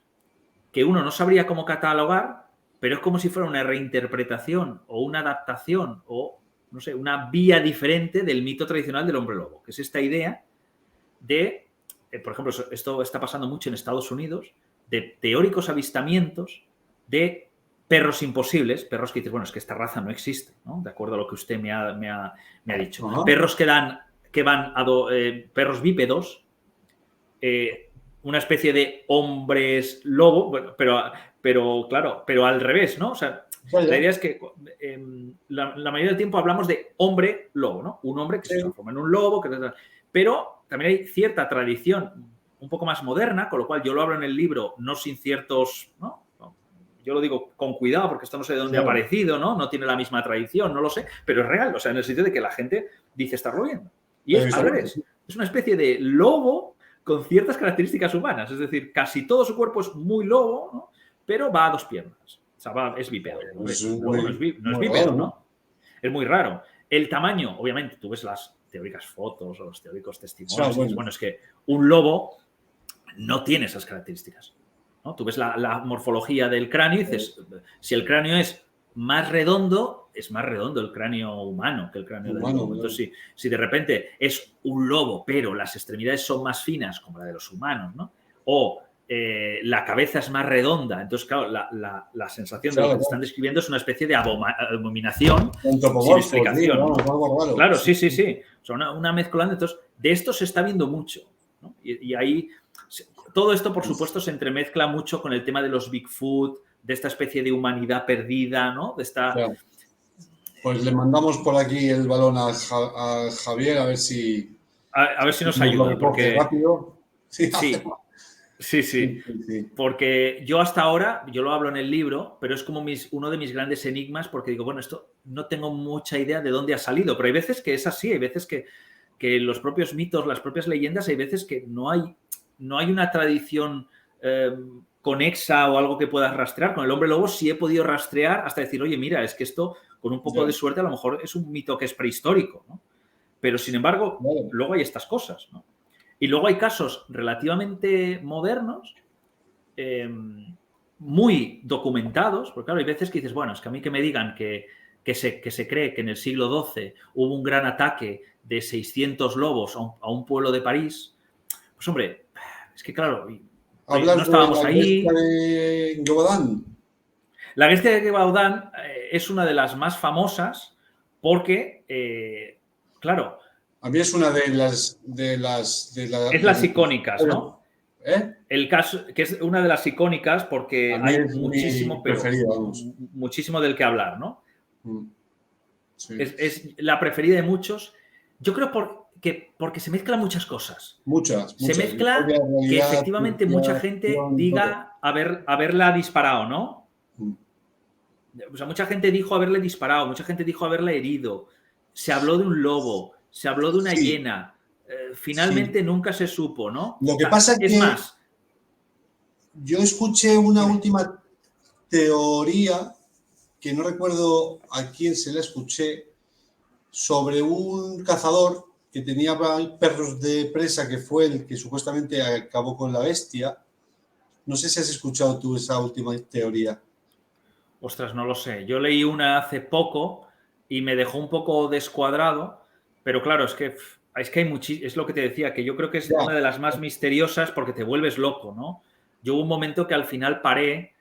que uno no sabría cómo catalogar, pero es como si fuera una reinterpretación o una adaptación o, no sé, una vía diferente del mito tradicional del hombre lobo, que es esta idea de, por ejemplo, esto está pasando mucho en Estados Unidos, de teóricos avistamientos de perros imposibles, perros que dices, bueno, es que esta raza no existe, ¿no? De acuerdo a lo que usted me ha dicho. Uh-huh. Perros perros bípedos, una especie de hombres lobo, bueno, pero claro, pero al revés, ¿no? O sea, la idea es que la mayoría del tiempo hablamos de hombre lobo, ¿no? Un hombre que se transforma en un lobo, pero también hay cierta tradición un poco más moderna, con lo cual yo lo hablo en el libro, no sin ciertos, ¿no? Yo lo digo con cuidado porque esto no sé de dónde ha aparecido, ¿no? No tiene la misma tradición, no lo sé, pero es real, o sea, en el sentido de que la gente dice estar viendo. Y es al revés, es una especie de lobo con ciertas características humanas, es decir, casi todo su cuerpo es muy lobo, ¿no? Pero va a dos piernas, o sea, es bípedo. No es bípedo, ¿no? Es muy raro. El tamaño, obviamente, tú ves las teóricas fotos o los teóricos testimonios, bueno, es que un lobo no tiene esas características, ¿no? Tú ves la morfología del cráneo y dices, si el cráneo es más redondo, es más redondo el cráneo humano que el cráneo del lobo. Entonces, si de repente es un lobo, pero las extremidades son más finas, como la de los humanos, ¿no? O la cabeza es más redonda, entonces, claro, la sensación de lo que te están describiendo es una especie de abominación sin explicación, ¿no? Claro, sí. O sea, una mezclando. Entonces, de esto se está viendo mucho, ¿no? Y ahí, todo esto, por supuesto, se entremezcla mucho con el tema de los Bigfoot, de esta especie de humanidad perdida, ¿no? De esta... Claro. Pues le mandamos por aquí el balón a Javier a ver si... A ver si nos ayuda, porque... Rápido. Sí. Porque yo hasta ahora, yo lo hablo en el libro, pero es como uno de mis grandes enigmas, porque digo, bueno, esto no tengo mucha idea de dónde ha salido, pero hay veces que es así, hay veces que los propios mitos, las propias leyendas, hay veces que no hay una tradición conexa o algo que puedas rastrear. Con el hombre lobo sí he podido rastrear hasta decir, oye, mira, es que esto, con un poco de suerte, a lo mejor es un mito que es prehistórico, ¿no? Pero, sin embargo, luego hay estas cosas, ¿no? Y luego hay casos relativamente modernos, muy documentados, porque claro, hay veces que dices, bueno, es que a mí que me digan que se cree que en el siglo XII hubo un gran ataque de 600 lobos a un pueblo de París, pues hombre, es que claro, no estábamos ahí. De Gevaudan. La Bestia de Gevaudan es una de las más famosas porque, claro... A mí es una de las es las icónicas, ¿no? El caso, que es una de las icónicas porque hay muchísimo, muchísimo del que hablar, ¿no? Sí. Es la preferida de muchos. Yo creo porque se mezclan muchas cosas. Muchas. Se mezcla Historia, que realidad, efectivamente ciencia, mucha gente ficción, diga haberla disparado, ¿no? todo. O sea, mucha gente dijo haberle disparado, mucha gente dijo haberle herido. Se habló de un lobo, se habló de una Sí. hiena. Finalmente nunca se supo, ¿no? Lo O que sea, pasa es que más, yo escuché una Dime. última teoría, que no recuerdo a quién se la escuché, sobre un cazador que tenía perros de presa, que fue el que supuestamente acabó con la bestia. No sé si has escuchado tú esa última teoría. ostras, no lo sé. Yo leí una hace poco y me dejó un poco descuadrado, pero claro, es que hay es lo que te decía, que yo creo que es Ya. una de las más misteriosas porque te vuelves loco, ¿no? Yo hubo un momento que al final paré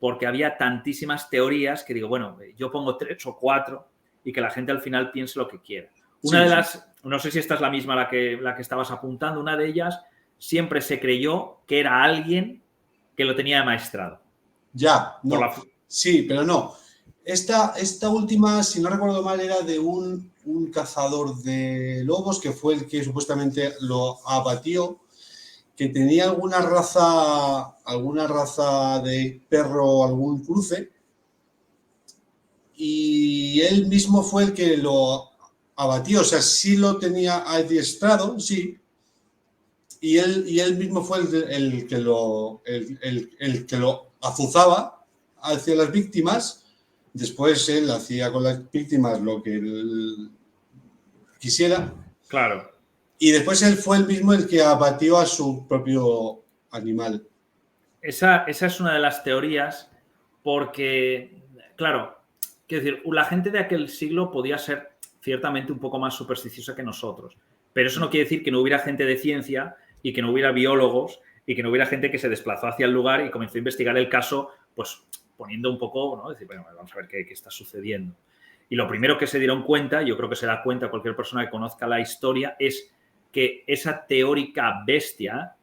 porque había tantísimas teorías que digo, bueno, yo pongo 3 o 4 y que la gente al final piense lo que quiera. Una Sí, de sí. las, no sé si esta es la misma la que estabas apuntando, una de ellas siempre se creyó que era alguien que lo tenía amaestrado. Ya, Por no. la, Sí, pero no. Esta última, si no recuerdo mal, era de un cazador de lobos que fue el que supuestamente lo abatió, que tenía alguna raza de perro, algún cruce, y él mismo fue el que lo abatió. O sea, sí lo tenía adiestrado, sí, y él mismo fue el que el que lo azuzaba hacia las víctimas. Después él hacía con las víctimas lo que él quisiera. claro. Y después él fue el mismo el que abatió a su propio animal. Esa es una de las teorías porque, claro, quiero decir, la gente de aquel siglo podía ser ciertamente un poco más supersticiosa que nosotros, pero eso no quiere decir que no hubiera gente de ciencia y que no hubiera biólogos y que no hubiera gente que se desplazó hacia el lugar y comenzó a investigar el caso, pues poniendo un poco, ¿no? Decir, bueno, vamos a ver qué está sucediendo. Y lo primero que se dieron cuenta, yo creo que se da cuenta cualquier persona que conozca la historia, es que esa teórica bestia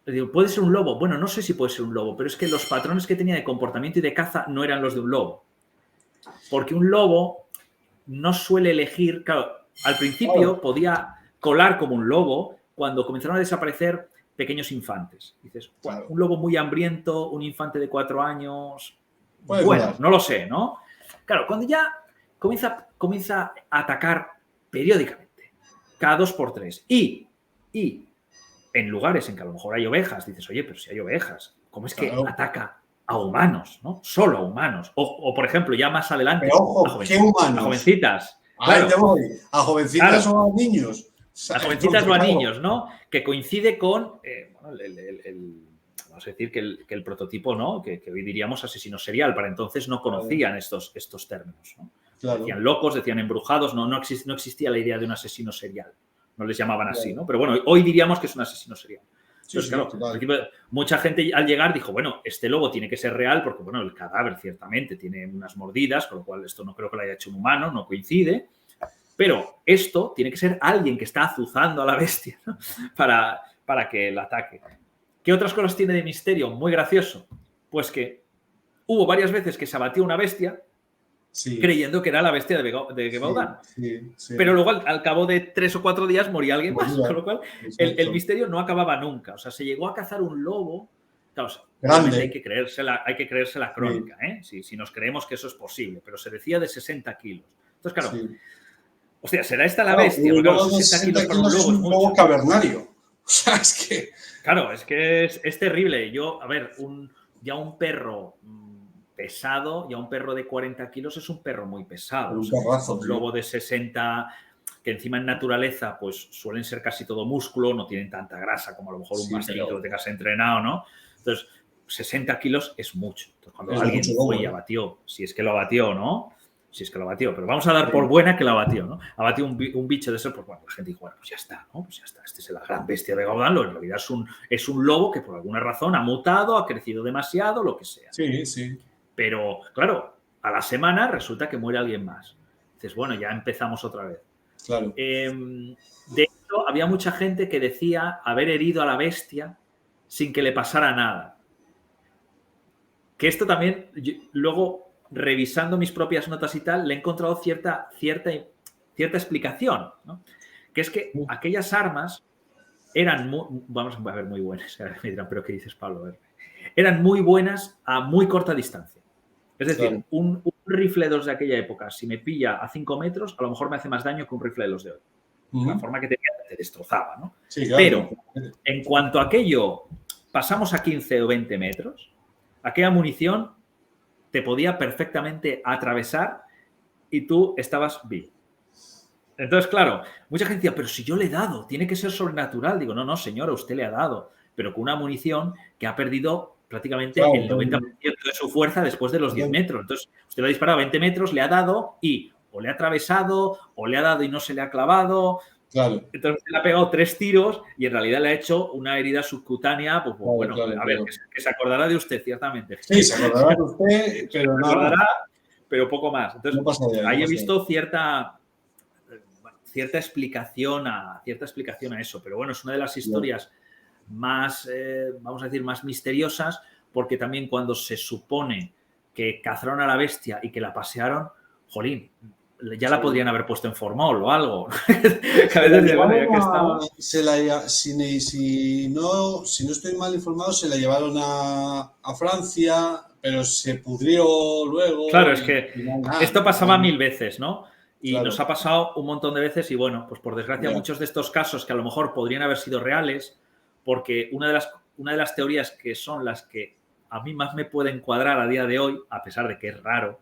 digo, ¿puede ser un lobo? Bueno, no sé si puede ser un lobo, pero es que los patrones que tenía de comportamiento y de caza no eran los de un lobo. Porque un lobo no suele elegir, claro, al principio podía colar como un lobo cuando comenzaron a desaparecer pequeños infantes. Dices, bueno, Claro. un lobo muy hambriento, un infante de 4 años, Puede bueno, colar. no lo sé, ¿no? Claro, cuando ya comienza a atacar periódicamente, cada 2 por 3, y en lugares en que a lo mejor hay ovejas, dices, oye, pero si hay ovejas, ¿cómo es que Claro. ataca a humanos, ¿no? Solo a humanos. O por ejemplo, ya más adelante, Pero ojo, ¿qué humanos? a jovencitas. Ahí Claro, te voy. ¿A jovencitas claro. o a niños? A jovencitas o a Claro. niños, ¿no? Que coincide con, bueno, vamos a decir que el prototipo, ¿no? Que hoy diríamos asesino serial. Para entonces no conocían estos términos, ¿no? Claro. Decían locos, decían embrujados, no existía la idea de un asesino serial. No les llamaban así, Claro. ¿no? Pero bueno, hoy diríamos que es un asesino serial. Sí, Entonces, sí, claro, total. al principio, mucha gente al llegar dijo, bueno, este lobo tiene que ser real porque, bueno, el cadáver ciertamente tiene unas mordidas, con lo cual esto no creo que lo haya hecho un humano, no coincide. Pero esto tiene que ser alguien que está azuzando a la bestia, ¿no? para que la ataque. ¿Qué otras cosas tiene de misterio? Muy gracioso. Pues que hubo varias veces que se abatió una bestia Sí. creyendo que era la bestia de Gevaudan. Sí. Pero luego, al cabo de 3 o 4 días, moría alguien más. Moría. Con lo cual, Exacto. el misterio no acababa nunca. O sea, se llegó a cazar un lobo. Claro, Grande. obviamente hay que creerse la crónica, ¿eh? Si nos creemos que eso es posible. Pero se decía de 60 kilos. Entonces, claro, Sí. hostia, ¿será esta la Claro, bestia? un Porque, claro, lobo de 60 kilos para un kilos es lobo es un mucho. lobo cavernario. O sea, es que... Claro, es que es terrible. Yo, a ver, ya un perro pesado, ya un perro de 40 kilos es un perro muy pesado. Un perrazo, un sí. lobo de 60, que encima en naturaleza pues suelen ser casi todo músculo, no tienen tanta grasa como a lo mejor un Sí, mastín pero- que lo tengas entrenado, ¿no? Entonces, 60 kilos es mucho. Entonces, cuando Es alguien mucho lobo, fue y ¿eh? abatió, si es que lo abatió, ¿no? Si es que lo abatió, pero vamos a dar por buena que lo abatió, ¿no? Abatió un bicho de eso, pues bueno, la gente dijo, bueno, pues ya está, ¿no? Pues ya está, este es la gran bestia de Gaudan, en realidad es un lobo que por alguna razón ha mutado, ha crecido demasiado, lo que sea. Sí. Pero, claro, a la semana resulta que muere alguien más. Dices, bueno, ya empezamos otra vez. Claro. De hecho, había mucha gente que decía haber herido a la bestia sin que le pasara nada. Que esto también, luego, revisando mis propias notas y tal, le he encontrado cierta cierta explicación, ¿no? Que es que aquellas armas eran, vamos a ver, muy buenas. Me dirán, pero ¿qué dices, Pablo? A ver. Eran muy buenas a muy corta distancia. Es decir, Claro. un rifle 2 de aquella época, si me pilla a 5 metros, a lo mejor me hace más daño que un rifle de los de hoy. La forma que tenía te destrozaba, ¿no? Sí, claro. Pero en cuanto a aquello pasamos a 15 o 20 metros, aquella munición te podía perfectamente atravesar y tú estabas vivo. Entonces, claro, mucha gente decía, pero si yo le he dado, tiene que ser sobrenatural. Digo, no, señora, usted le ha dado, pero con una munición que ha perdido prácticamente el 90% de su fuerza después de los 10 metros. Entonces, usted lo ha disparado a 20 metros, le ha dado y o le ha atravesado, o le ha dado y no se le ha clavado. Claro. Entonces, le ha pegado 3 tiros y en realidad le ha hecho una herida subcutánea. Pues bueno, a ver, que se acordará de usted, ciertamente. Sí, se acordará de usted, pero no. Se acordará, pero poco más. Entonces, no pasa de ahí he visto cierta explicación a eso, pero bueno, es una de las historias más, vamos a decir, más misteriosas, porque también cuando se supone que cazaron a la bestia y que la pasearon, jolín, ya la podrían haber puesto en formol o algo. Si no estoy mal informado, se la llevaron a Francia, pero se pudrió luego. Claro, es que esto pasaba 1000 veces, ¿no? Y Claro. nos ha pasado un montón de veces y bueno, pues por desgracia muchos de estos casos que a lo mejor podrían haber sido reales, porque una de las teorías que son las que a mí más me pueden cuadrar a día de hoy, a pesar de que es raro,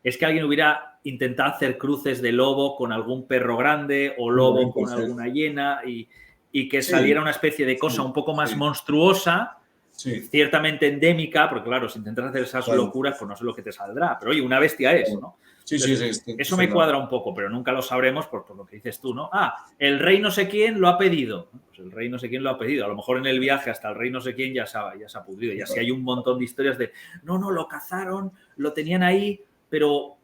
es que alguien hubiera intentado hacer cruces de lobo con algún perro grande o lobo con alguna hiena y que saliera una especie de cosa un poco más monstruosa, ciertamente endémica, porque claro, si intentas hacer esas locuras, pues no sé lo que te saldrá, pero oye, una bestia es, ¿no? Entonces, eso me cuadra un poco, pero nunca lo sabremos por lo que dices tú, ¿no? El rey no sé quién lo ha pedido. Pues el rey no sé quién lo ha pedido. A lo mejor en el viaje hasta el rey no sé quién ya se ha pudrido. Y así hay un montón de historias de, no, lo cazaron, lo tenían ahí, pero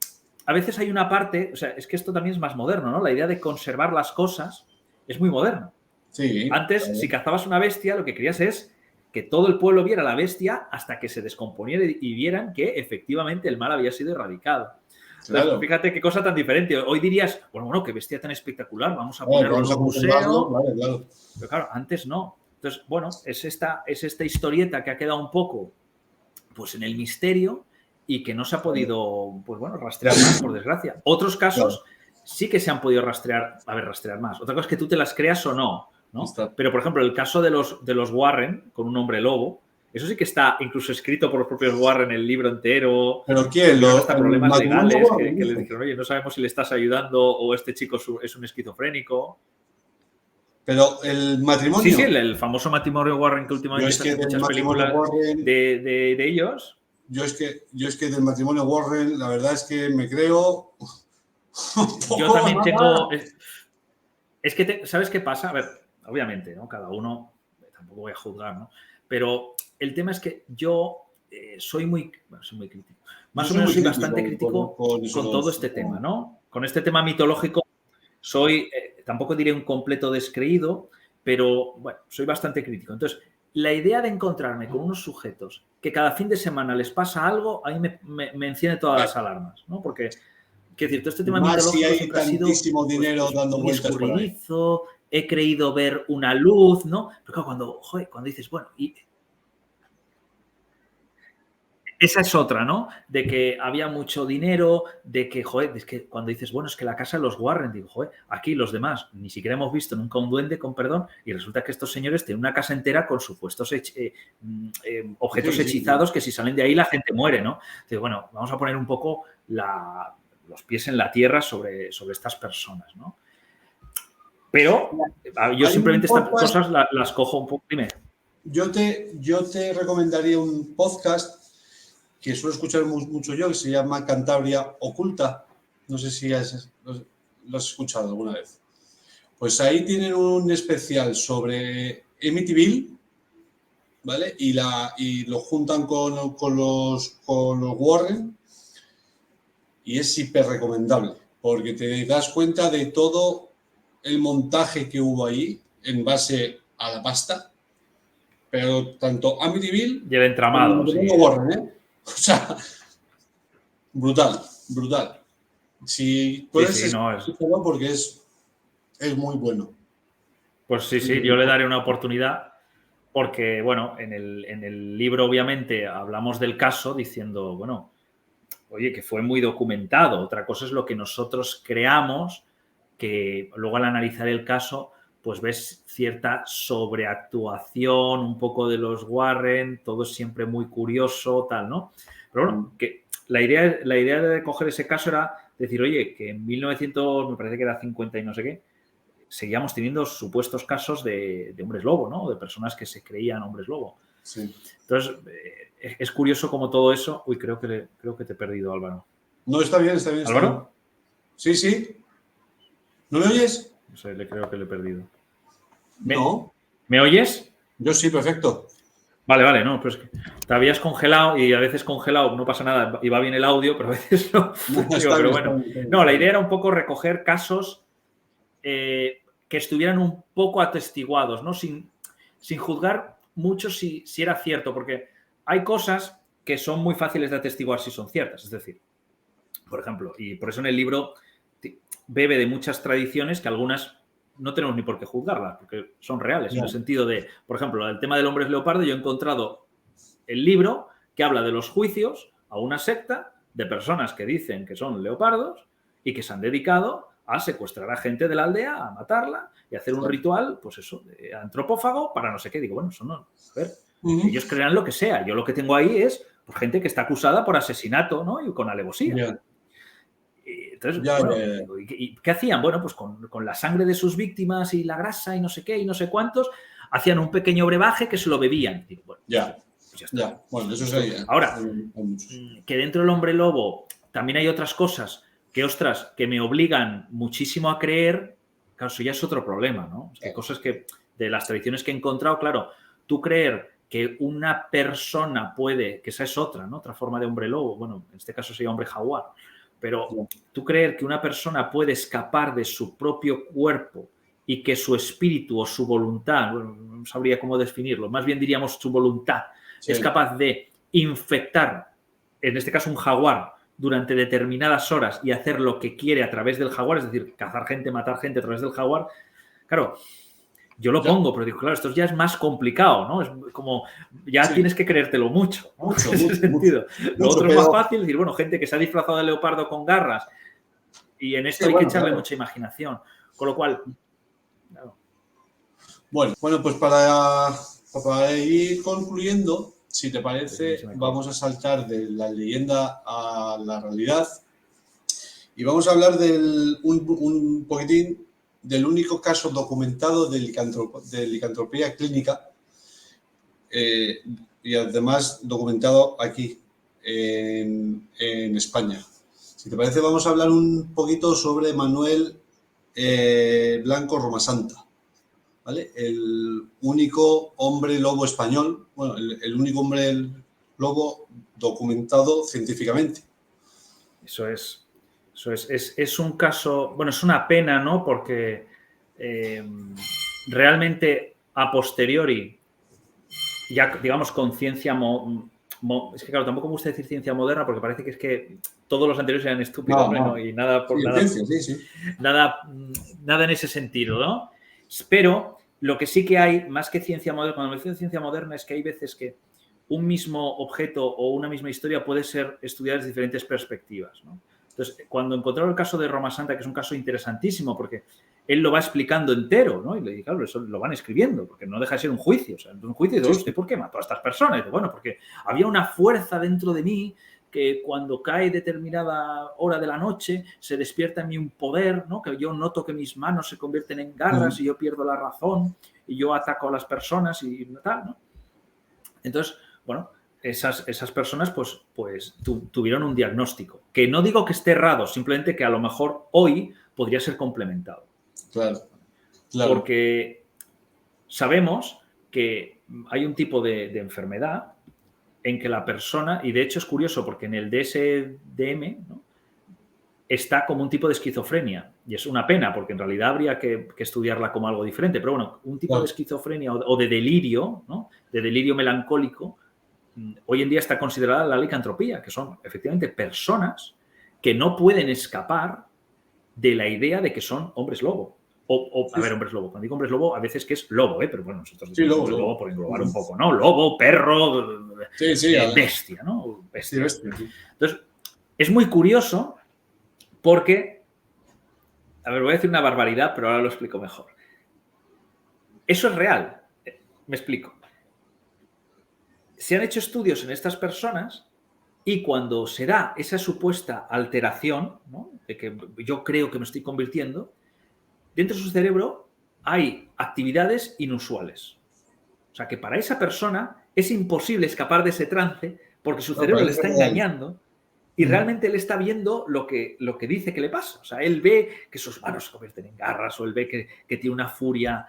a veces hay una parte, o sea, es que esto también es más moderno, ¿no? La idea de conservar las cosas es muy moderno. Sí, antes, si cazabas una bestia, lo que querías es que todo el pueblo viera la bestia hasta que se descomponiera y vieran que efectivamente el mal había sido erradicado. Entonces, claro. Fíjate qué cosa tan diferente. Hoy dirías, bueno, qué bestia tan espectacular, vamos a ponerlo en un museo. Claro. Pero claro, antes no. Entonces, bueno, es esta historieta que ha quedado un poco pues en el misterio y que no se ha podido, pues bueno, rastrear más, por desgracia. Otros casos sí que se han podido rastrear más. Otra cosa es que tú te las creas o no, ¿no? Pero, por ejemplo, el caso de los Warren con un hombre lobo, eso sí que está incluso escrito por los propios Warren, el libro entero. ¿Pero quién? Hasta problemas legales que les dijeron, oye, no sabemos si le estás ayudando o este chico es un esquizofrénico. Pero el matrimonio... Sí, el famoso matrimonio Warren que últimamente se muchas películas Warren, de ellos. Yo es que del matrimonio Warren, la verdad es que me creo... Yo también tengo... Es que, ¿sabes qué pasa? A ver, obviamente, ¿no? Cada uno, tampoco voy a juzgar, ¿no? Pero el tema es que yo soy muy crítico. Más o menos soy bastante crítico con todo este tema, ¿no? Con este tema mitológico soy, tampoco diré un completo descreído, pero bueno, soy bastante crítico. Entonces, la idea de encontrarme con unos sujetos que cada fin de semana les pasa algo, a mí me enciende todas las alarmas, ¿no? Porque, qué decir, todo este tema mitológico siempre ha sido dinero dando muy vueltas escurridizo, he creído ver una luz, ¿no? Pero claro, cuando dices, bueno, y esa es otra, ¿no? De que había mucho dinero, de que, es que cuando dices, bueno, es que la casa de los Warren, digo, aquí los demás ni siquiera hemos visto nunca un duende, con perdón, y resulta que estos señores tienen una casa entera con supuestos objetos hechizados que si salen de ahí la gente muere, ¿no? Digo, bueno, vamos a poner un poco los pies en la tierra sobre estas personas, ¿no? Pero yo simplemente estas cosas las cojo un poco. Dime. Yo te recomendaría un podcast que suelo escuchar mucho yo, que se llama Cantabria Oculta. No sé si lo has escuchado alguna vez. Pues ahí tienen un especial sobre Amityville, ¿vale? Y lo juntan con los Warren y es hiper recomendable, porque te das cuenta de todo el montaje que hubo ahí en base a la pasta, pero tanto Amityville y el entramado, como Warren, ¿eh? O sea, brutal. Si puedes, Sí, no, escúchalo porque es muy bueno. Pues sí, yo le daré una oportunidad porque, bueno, en el libro obviamente hablamos del caso diciendo, bueno, oye, que fue muy documentado. Otra cosa es lo que nosotros creamos, que luego al analizar el caso, pues ves cierta sobreactuación, un poco de los Warren, todo es siempre muy curioso, tal, ¿no? Pero bueno, que la idea de coger ese caso era decir, oye, que en 1900, me parece que era 50 y no sé qué, seguíamos teniendo supuestos casos de hombres lobo, ¿no? De personas que se creían hombres lobo. Sí. Entonces, es curioso como todo eso... Uy, creo que te he perdido, Álvaro. No, está bien. ¿Álvaro? Sí, sí. ¿No me oyes? No sé, creo que le he perdido. No. ¿Me oyes? Yo sí, perfecto. Vale, no, pues te habías congelado y a veces congelado no pasa nada y va bien el audio, pero a veces no. Pero bueno, no, la idea era un poco recoger casos que estuvieran un poco atestiguados, ¿no? Sin juzgar mucho si era cierto, porque hay cosas que son muy fáciles de atestiguar si son ciertas. Es decir, por ejemplo, y por eso en el libro bebe de muchas tradiciones que algunas no tenemos ni por qué juzgarlas, porque son reales, en el sentido de, por ejemplo, el tema del hombre leopardo, yo he encontrado el libro que habla de los juicios a una secta de personas que dicen que son leopardos y que se han dedicado a secuestrar a gente de la aldea, a matarla y hacer un ritual, pues eso, de antropófago para no sé qué. Digo, bueno, eso no, a ver, ellos creerán lo que sea. Yo lo que tengo ahí es pues, gente que está acusada por asesinato, ¿no? Y con alevosía. Entonces, ¿y qué hacían? Bueno, pues con la sangre de sus víctimas y la grasa y no sé qué y no sé cuántos, hacían un pequeño brebaje que se lo bebían. Digo, bueno, ya está. Bueno, eso sería. Ahora, que dentro del hombre lobo también hay otras cosas que, ostras, que me obligan muchísimo a creer, claro, eso ya es otro problema, ¿no? Es que cosas que, de las tradiciones que he encontrado, claro, tú creer que una persona puede, que esa es otra, ¿no? Otra forma de hombre lobo, bueno, en este caso sería hombre jaguar, pero tú creer que una persona puede escapar de su propio cuerpo y que su espíritu o su voluntad, bueno, no sabría cómo definirlo, más bien diríamos su voluntad, es capaz de infectar, en este caso un jaguar, durante determinadas horas y hacer lo que quiere a través del jaguar, es decir, cazar gente, matar gente a través del jaguar, claro, yo lo pongo, pero digo, claro, esto ya es más complicado, ¿no? Es como, ya tienes que creértelo mucho, ¿no? En ese sentido. Lo otro es más fácil, decir, bueno, gente que se ha disfrazado de leopardo con garras y en esto hay que echarle mucha imaginación. Con lo cual... Claro. Bueno, pues para ir concluyendo, si te parece, vamos a saltar de la leyenda a la realidad y vamos a hablar un poquitín del único caso documentado de licantropía clínica y además documentado aquí en España. Si te parece, vamos a hablar un poquito sobre Manuel Blanco Romasanta, ¿vale? El único hombre lobo español, bueno, el único hombre lobo documentado científicamente. Eso es. Es un caso, bueno, es una pena, ¿no? Porque realmente a posteriori, ya digamos con ciencia, es que claro, tampoco me gusta decir ciencia moderna porque parece que es que todos los anteriores eran estúpidos, ¿no? Y nada por nada, nada en ese sentido, ¿no? Pero lo que sí que hay, más que ciencia moderna, cuando me refiero a ciencia moderna es que hay veces que un mismo objeto o una misma historia puede ser estudiada desde diferentes perspectivas, ¿no? Entonces, cuando encontraron el caso de Romasanta, que es un caso interesantísimo porque él lo va explicando entero, ¿no? Y le digo, claro, eso lo van escribiendo, porque no deja de ser un juicio. O sea, un juicio de, ¿usted por qué mató a estas personas? Y digo, bueno, porque había una fuerza dentro de mí que cuando cae determinada hora de la noche se despierta en mí un poder, ¿no? Que yo noto que mis manos se convierten en garras y yo pierdo la razón y yo ataco a las personas y tal, ¿no? Entonces, bueno, esas personas pues tuvieron un diagnóstico, que no digo que esté errado, simplemente que a lo mejor hoy podría ser complementado. Claro. Porque sabemos que hay un tipo de enfermedad en que la persona, y de hecho es curioso porque en el DSM, ¿no?, está como un tipo de esquizofrenia. Y es una pena porque en realidad habría que estudiarla como algo diferente. Pero bueno, un tipo de esquizofrenia o de delirio, ¿no?, de delirio melancólico, hoy en día está considerada la licantropía, que son efectivamente personas que no pueden escapar de la idea de que son hombres lobo. A ver, hombres lobo. Cuando digo hombres lobo, a veces que es lobo, pero bueno, nosotros decimos hombres lobo por englobar un poco, ¿no? Lobo, perro, bestia, ¿no? Bestia. Sí, bestia. Entonces, es muy curioso porque, a ver, voy a decir una barbaridad, pero ahora lo explico mejor. Eso es real. Me explico. Se han hecho estudios en estas personas y cuando se da esa supuesta alteración, ¿no?, de que yo creo que me estoy convirtiendo, dentro de su cerebro hay actividades inusuales. O sea, que para esa persona es imposible escapar de ese trance porque su cerebro le está engañando y realmente él está viendo lo que dice que le pasa. O sea, él ve que sus manos se convierten en garras o él ve que tiene una furia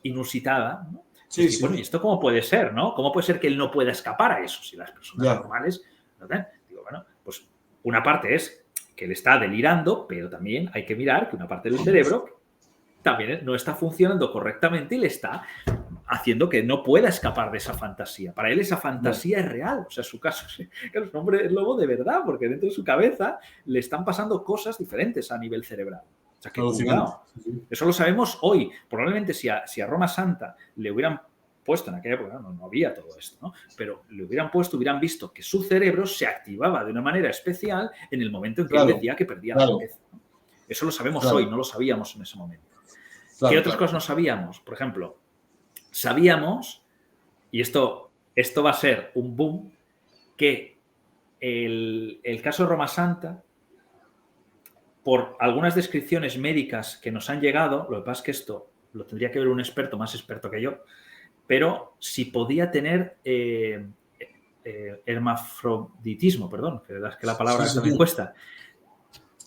inusitada, ¿no? Sí, sí. Bueno, ¿y esto cómo puede ser, no? ¿Cómo puede ser que él no pueda escapar a eso si las personas normales no ven? Digo, bueno, pues una parte es que él está delirando, pero también hay que mirar que una parte del cerebro también no está funcionando correctamente y le está haciendo que no pueda escapar de esa fantasía. Para él esa fantasía es real. O sea, en su caso, claro, es un hombre lobo de verdad, porque dentro de su cabeza le están pasando cosas diferentes a nivel cerebral. O sea, que cuidado. Eso lo sabemos hoy. Probablemente si a Roma Santa le hubieran puesto en aquella época, no había todo esto, ¿no? Pero le hubieran puesto, hubieran visto que su cerebro se activaba de una manera especial en el momento en que él decía que perdía la cabeza, ¿no? Eso lo sabemos hoy, no lo sabíamos en ese momento. ¿Qué otras cosas no sabíamos? Por ejemplo, sabíamos, y esto va a ser un boom, que el caso de Roma Santa, por algunas descripciones médicas que nos han llegado, lo que pasa es que esto lo tendría que ver un experto, más experto que yo, pero si podía tener hermafroditismo, perdón, que es que la palabra también cuesta.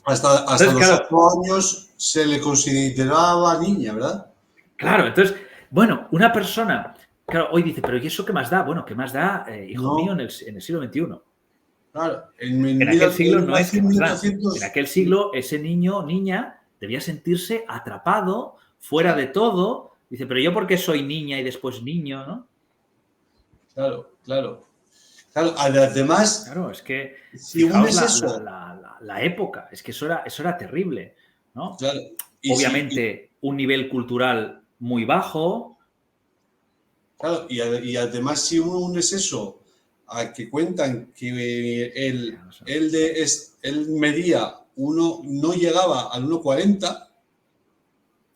Hasta entonces, los 8 años se le consideraba niña, ¿verdad? Claro, entonces, bueno, una persona, claro, hoy dice, pero ¿y eso qué más da? Bueno, ¿qué más da, hijo mío, en el siglo XXI? Claro, en aquel siglo no es que más da. En aquel siglo ese niño, niña, debía sentirse atrapado, fuera de todo. Dice, pero ¿yo por qué soy niña y después niño, no? Claro, además... Claro, es que si fijaos la época, es que eso era terrible, ¿no? Claro. Obviamente, un nivel cultural muy bajo. Claro, y además si uno une eso a que cuentan que él medía no llegaba al 1,40.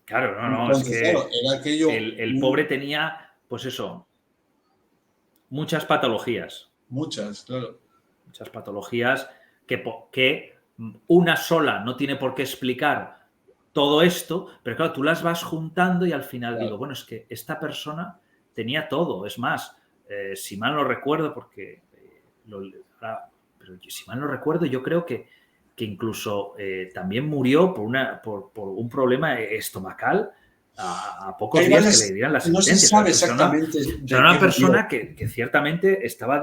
Claro, no, entonces, es que claro, era aquello, el pobre tenía, pues eso, muchas patologías. Muchas, claro. Muchas patologías que una sola no tiene por qué explicar todo esto, pero claro, tú las vas juntando y al final digo, bueno, es que esta persona tenía todo. Es más, si mal no recuerdo, porque pero si mal no recuerdo, yo creo que incluso también murió por un problema estomacal a pocos días que le dieran la sentencia. No se sabe exactamente. Era una persona que ciertamente estaba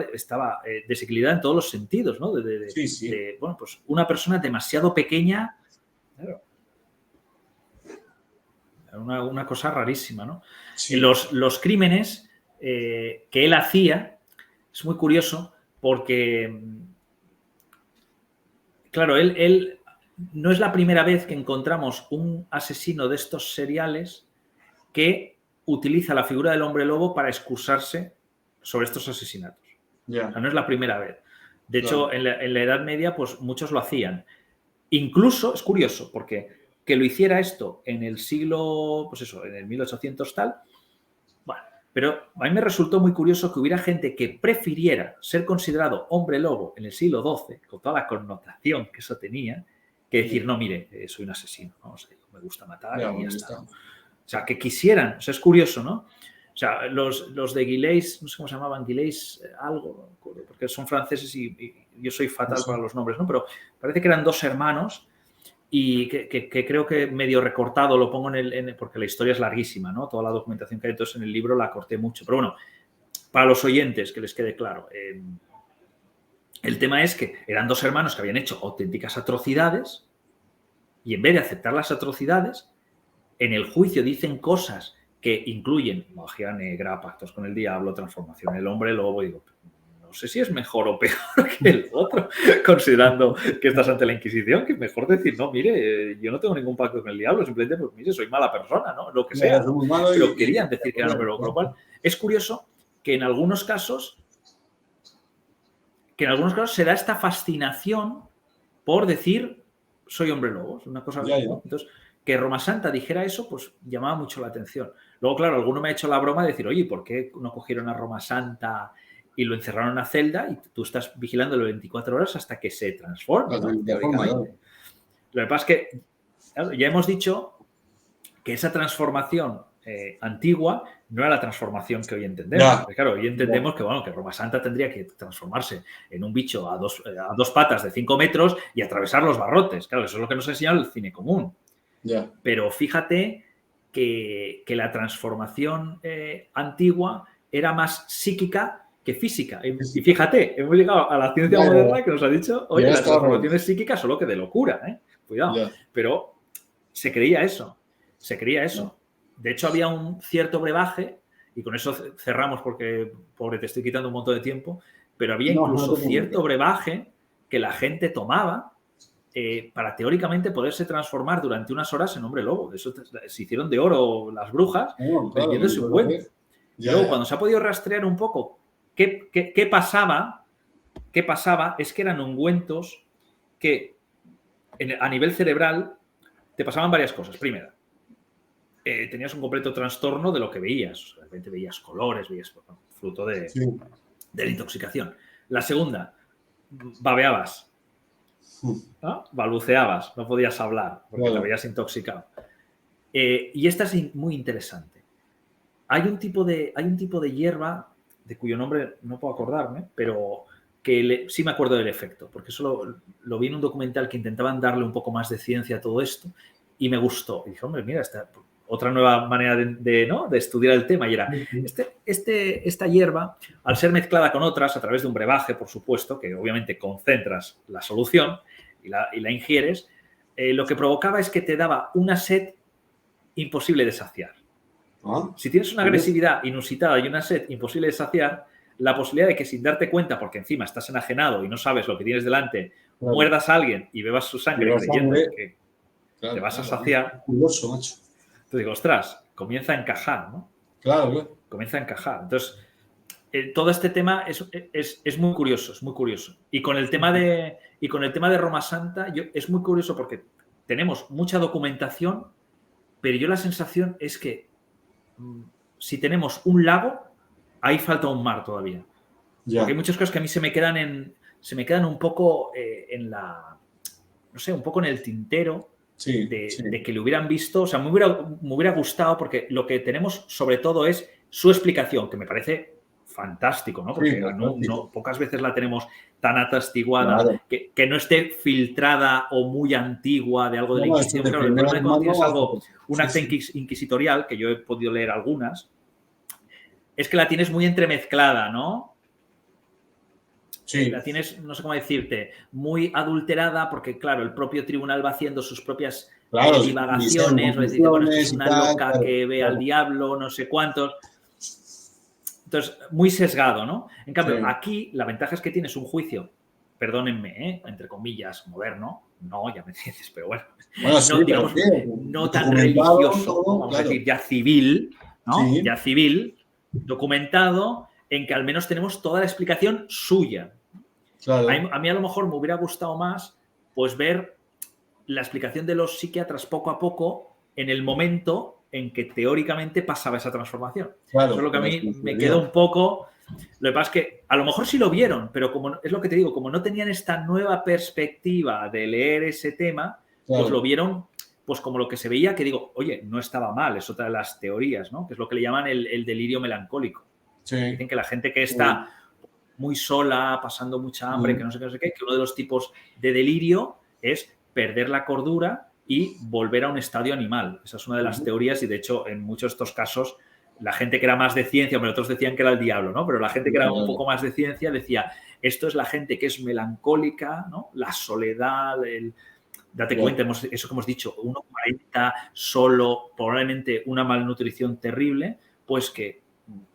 desequilibrada en todos los sentidos, ¿no? Bueno, pues una persona demasiado pequeña. Claro. Una cosa rarísima, ¿no? Sí. Los crímenes que él hacía es muy curioso porque, claro, él no es la primera vez que encontramos un asesino de estos seriales que utiliza la figura del hombre lobo para excusarse sobre estos asesinatos. Yeah. O sea, no es la primera vez. De hecho, en la Edad Media, pues muchos lo hacían. Incluso, es curioso, porque que lo hiciera esto en el siglo, pues eso, en el 1800 tal, bueno, pero a mí me resultó muy curioso que hubiera gente que prefiriera ser considerado hombre lobo en el siglo XII, con toda la connotación que eso tenía, que decir, no, mire, soy un asesino, ¿no? O sea, me gusta matar y ya está. O sea, que quisieran, o sea, es curioso, ¿no? O sea, los de Guillaix, no sé cómo se llamaban, Guillaix algo, porque son franceses y yo soy fatal para los nombres, ¿no? Pero parece que eran 2 hermanos y que creo que medio recortado lo pongo porque la historia es larguísima, ¿no? Toda la documentación que hay, entonces en el libro la corté mucho. Pero bueno, para los oyentes, que les quede claro, el tema es que eran 2 hermanos que habían hecho auténticas atrocidades y en vez de aceptar las atrocidades, en el juicio dicen cosas que incluyen magia negra, pactos con el diablo, transformación en el hombre lobo. Digo, sé si es mejor o peor que el otro, considerando que estás ante la Inquisición, que es mejor decir, no, mire, yo no tengo ningún pacto con el diablo, simplemente, pues mire, soy mala persona, ¿no? Lo que sea, ¿no? Pero querían decir que era hombre lobo, con lo cual es curioso que en algunos casos se da esta fascinación por decir soy hombre lobo, es una cosa. Entonces, que Roma Santa dijera eso, pues llamaba mucho la atención. Luego, claro, alguno me ha hecho la broma de decir, oye, ¿por qué no cogieron a Roma Santa y lo encerraron en una celda y tú estás vigilándolo 24 horas hasta que se transforma, ¿no? Teóricamente. Lo que pasa es que claro, ya hemos dicho que esa transformación antigua no era la transformación que hoy entendemos. Porque, claro, hoy entendemos que, bueno, que Roma Santa tendría que transformarse en un bicho a dos patas de 5 metros y atravesar los barrotes. Claro, eso es lo que nos enseña el cine común. Pero fíjate que la transformación antigua era más psíquica que física. Y fíjate, hemos llegado a la ciencia moderna que nos ha dicho, oye, la transformación es psíquica, solo que de locura, ¿eh? Cuidado. Pero se creía eso. De hecho, había un cierto brebaje, y con eso cerramos porque, pobre, te estoy quitando un montón de tiempo, pero había incluso cierto brebaje que la gente tomaba para teóricamente poderse transformar durante unas horas en hombre lobo. Eso se hicieron de oro las brujas vendiéndose un cuento. Luego, cuando se ha podido rastrear un poco qué pasaba es que eran ungüentos que a nivel cerebral te pasaban varias cosas. Primera, tenías un completo trastorno de lo que veías. Realmente veías colores, veías fruto de la intoxicación. La segunda, babeabas. ¿No? Balbuceabas, no podías hablar porque te veías intoxicado. Y esta es muy interesante. Hay un tipo de hierba de cuyo nombre no puedo acordarme, pero que sí me acuerdo del efecto, porque eso lo vi en un documental que intentaban darle un poco más de ciencia a todo esto y me gustó. Y dije, hombre, mira, otra nueva manera de estudiar el tema. Y era, esta hierba, al ser mezclada con otras a través de un brebaje, por supuesto, que obviamente concentras la solución y la ingieres, lo que provocaba es que te daba una sed imposible de saciar. Si tienes una agresividad inusitada y una sed imposible de saciar, la posibilidad de que sin darte cuenta, porque encima estás enajenado y no sabes lo que tienes delante, muerdas a alguien y bebas su sangre creyendo que te vas a saciar. Curioso, macho. Te digo, ostras, comienza a encajar, ¿no? Claro. Comienza a encajar. Entonces, todo este tema es muy curioso, es muy curioso. Y con el tema de Roma Santa, es muy curioso porque tenemos mucha documentación, pero yo la sensación es que si tenemos un lago, ahí falta un mar todavía. Porque hay muchas cosas que a mí se me quedan un poco un poco en el tintero. De que le hubieran visto, o sea, me hubiera gustado porque lo que tenemos sobre todo es su explicación, que me parece fantástico, ¿no? Porque pocas veces la tenemos tan atestiguada, que no esté filtrada o muy antigua de algo de la Inquisición. Claro, el problema cuando tienes un acta inquisitorial, que yo he podido leer algunas, es que la tienes muy entremezclada, ¿no? La tienes, no sé cómo decirte, muy adulterada porque, claro, el propio tribunal va haciendo sus propias divagaciones, decir, bueno, esto es una loca que ve al diablo, no sé cuántos. Entonces, muy sesgado, ¿no? En cambio, aquí la ventaja es que tienes un juicio, perdónenme, entre comillas, moderno, no, ya me entiendes, pero bueno, no tan religioso, vamos a decir, ya civil, ¿no? Ya civil, documentado, en que al menos tenemos toda la explicación suya. Claro. A mí a lo mejor me hubiera gustado más pues ver la explicación de los psiquiatras poco a poco en el momento en que teóricamente pasaba esa transformación. Eso es lo que a mí me queda un poco. Lo que pasa es que a lo mejor sí lo vieron, pero como es lo que te digo, como no tenían esta nueva perspectiva de leer ese tema, pues lo vieron pues como lo que se veía, que digo, oye, no estaba mal, es otra de las teorías, ¿no? Que es lo que le llaman el delirio melancólico. Dicen que la gente que está muy sola, pasando mucha hambre, que no sé qué, que uno de los tipos de delirio es perder la cordura y volver a un estadio animal. Esa es una de las teorías y, de hecho, en muchos de estos casos, la gente que era más de ciencia, bueno, otros decían que era el diablo, ¿no? Pero la gente que era un poco más de ciencia decía, esto es la gente que es melancólica, ¿no? La soledad, date cuenta, eso que hemos dicho, 1,40, solo, probablemente una malnutrición terrible, pues que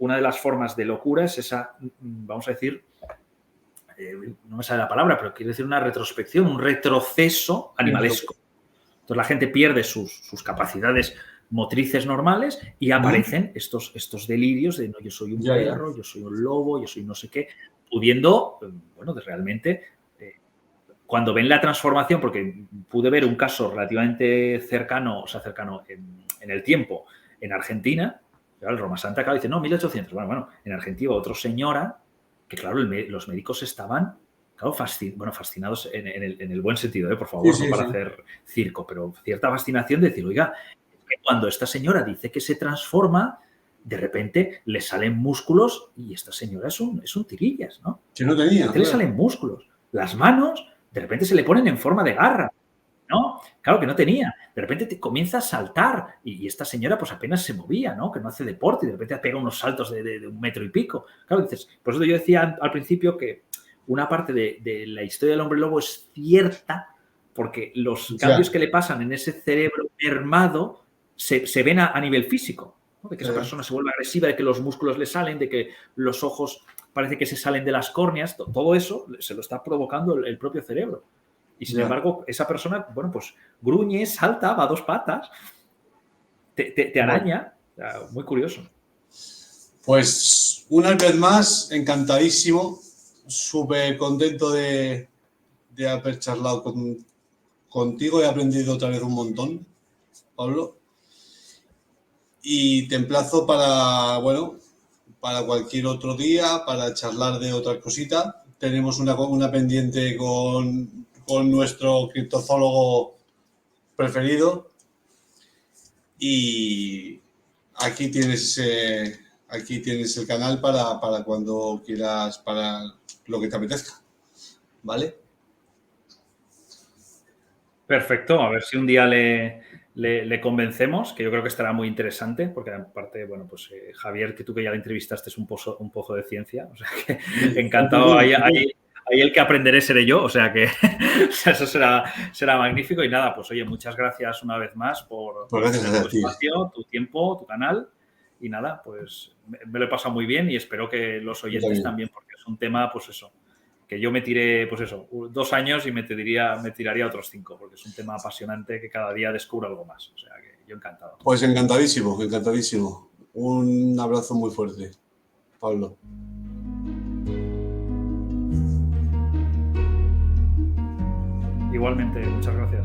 una de las formas de locura es esa, vamos a decir, no me sale la palabra, pero quiere decir una retrospección, un retroceso animalesco. Entonces la gente pierde sus capacidades motrices normales y aparecen estos delirios de no, yo soy un perro, yo soy un lobo, yo soy no sé qué, pudiendo, bueno, de realmente, cuando ven la transformación, porque pude ver un caso relativamente cercano, o sea, cercano en el tiempo, en Argentina, el Roma Santa, claro, dice, no, 1800, bueno, en Argentina otra señora, que claro, los médicos estaban, claro, fascinados en el buen sentido, por favor, no para hacer circo, pero cierta fascinación de decir, oiga, cuando esta señora dice que se transforma, de repente le salen músculos y esta señora es un tirillas, ¿no? Que no tenía. Le salen músculos. Las manos, de repente se le ponen en forma de garra, ¿no? Claro que no tenía. De repente te comienza a saltar y esta señora pues apenas se movía, ¿no? Que no hace deporte y de repente pega unos saltos de 1 metro y pico. Claro, dices, por eso yo decía al principio que una parte de la historia del hombre lobo es cierta porque los cambios que le pasan en ese cerebro mermado se ven a nivel físico, ¿no? De que esa persona se vuelve agresiva, de que los músculos le salen, de que los ojos parece que se salen de las córneas, todo eso se lo está provocando el propio cerebro. Y sin embargo, esa persona, bueno, pues gruñe, salta, va a 2 patas, te araña. Muy curioso. Pues una vez más, encantadísimo, súper contento de haber charlado contigo. He aprendido otra vez un montón, Pablo. Y te emplazo para cualquier otro día, para charlar de otra cosita. Tenemos una pendiente con nuestro criptozoólogo preferido. Y aquí tienes el canal para cuando quieras, para lo que te apetezca. ¿Vale? Perfecto. A ver si un día le convencemos, que yo creo que estará muy interesante, porque aparte, bueno, pues Javier, que tú que ya le entrevistaste, es un pozo de ciencia, o sea que encantado. Ahí el que aprenderé seré yo, o sea que eso será magnífico. Y nada, pues oye, muchas gracias una vez más por tu espacio, tu tiempo, tu canal. Y nada, pues me lo he pasado muy bien y espero que los oyentes también, porque es un tema, pues eso, que yo me tiré, pues eso, 2 años y me tiraría otros 5, porque es un tema apasionante que cada día descubro algo más. O sea, que yo encantado. Pues encantadísimo, encantadísimo. Un abrazo muy fuerte, Pablo. Igualmente, muchas gracias.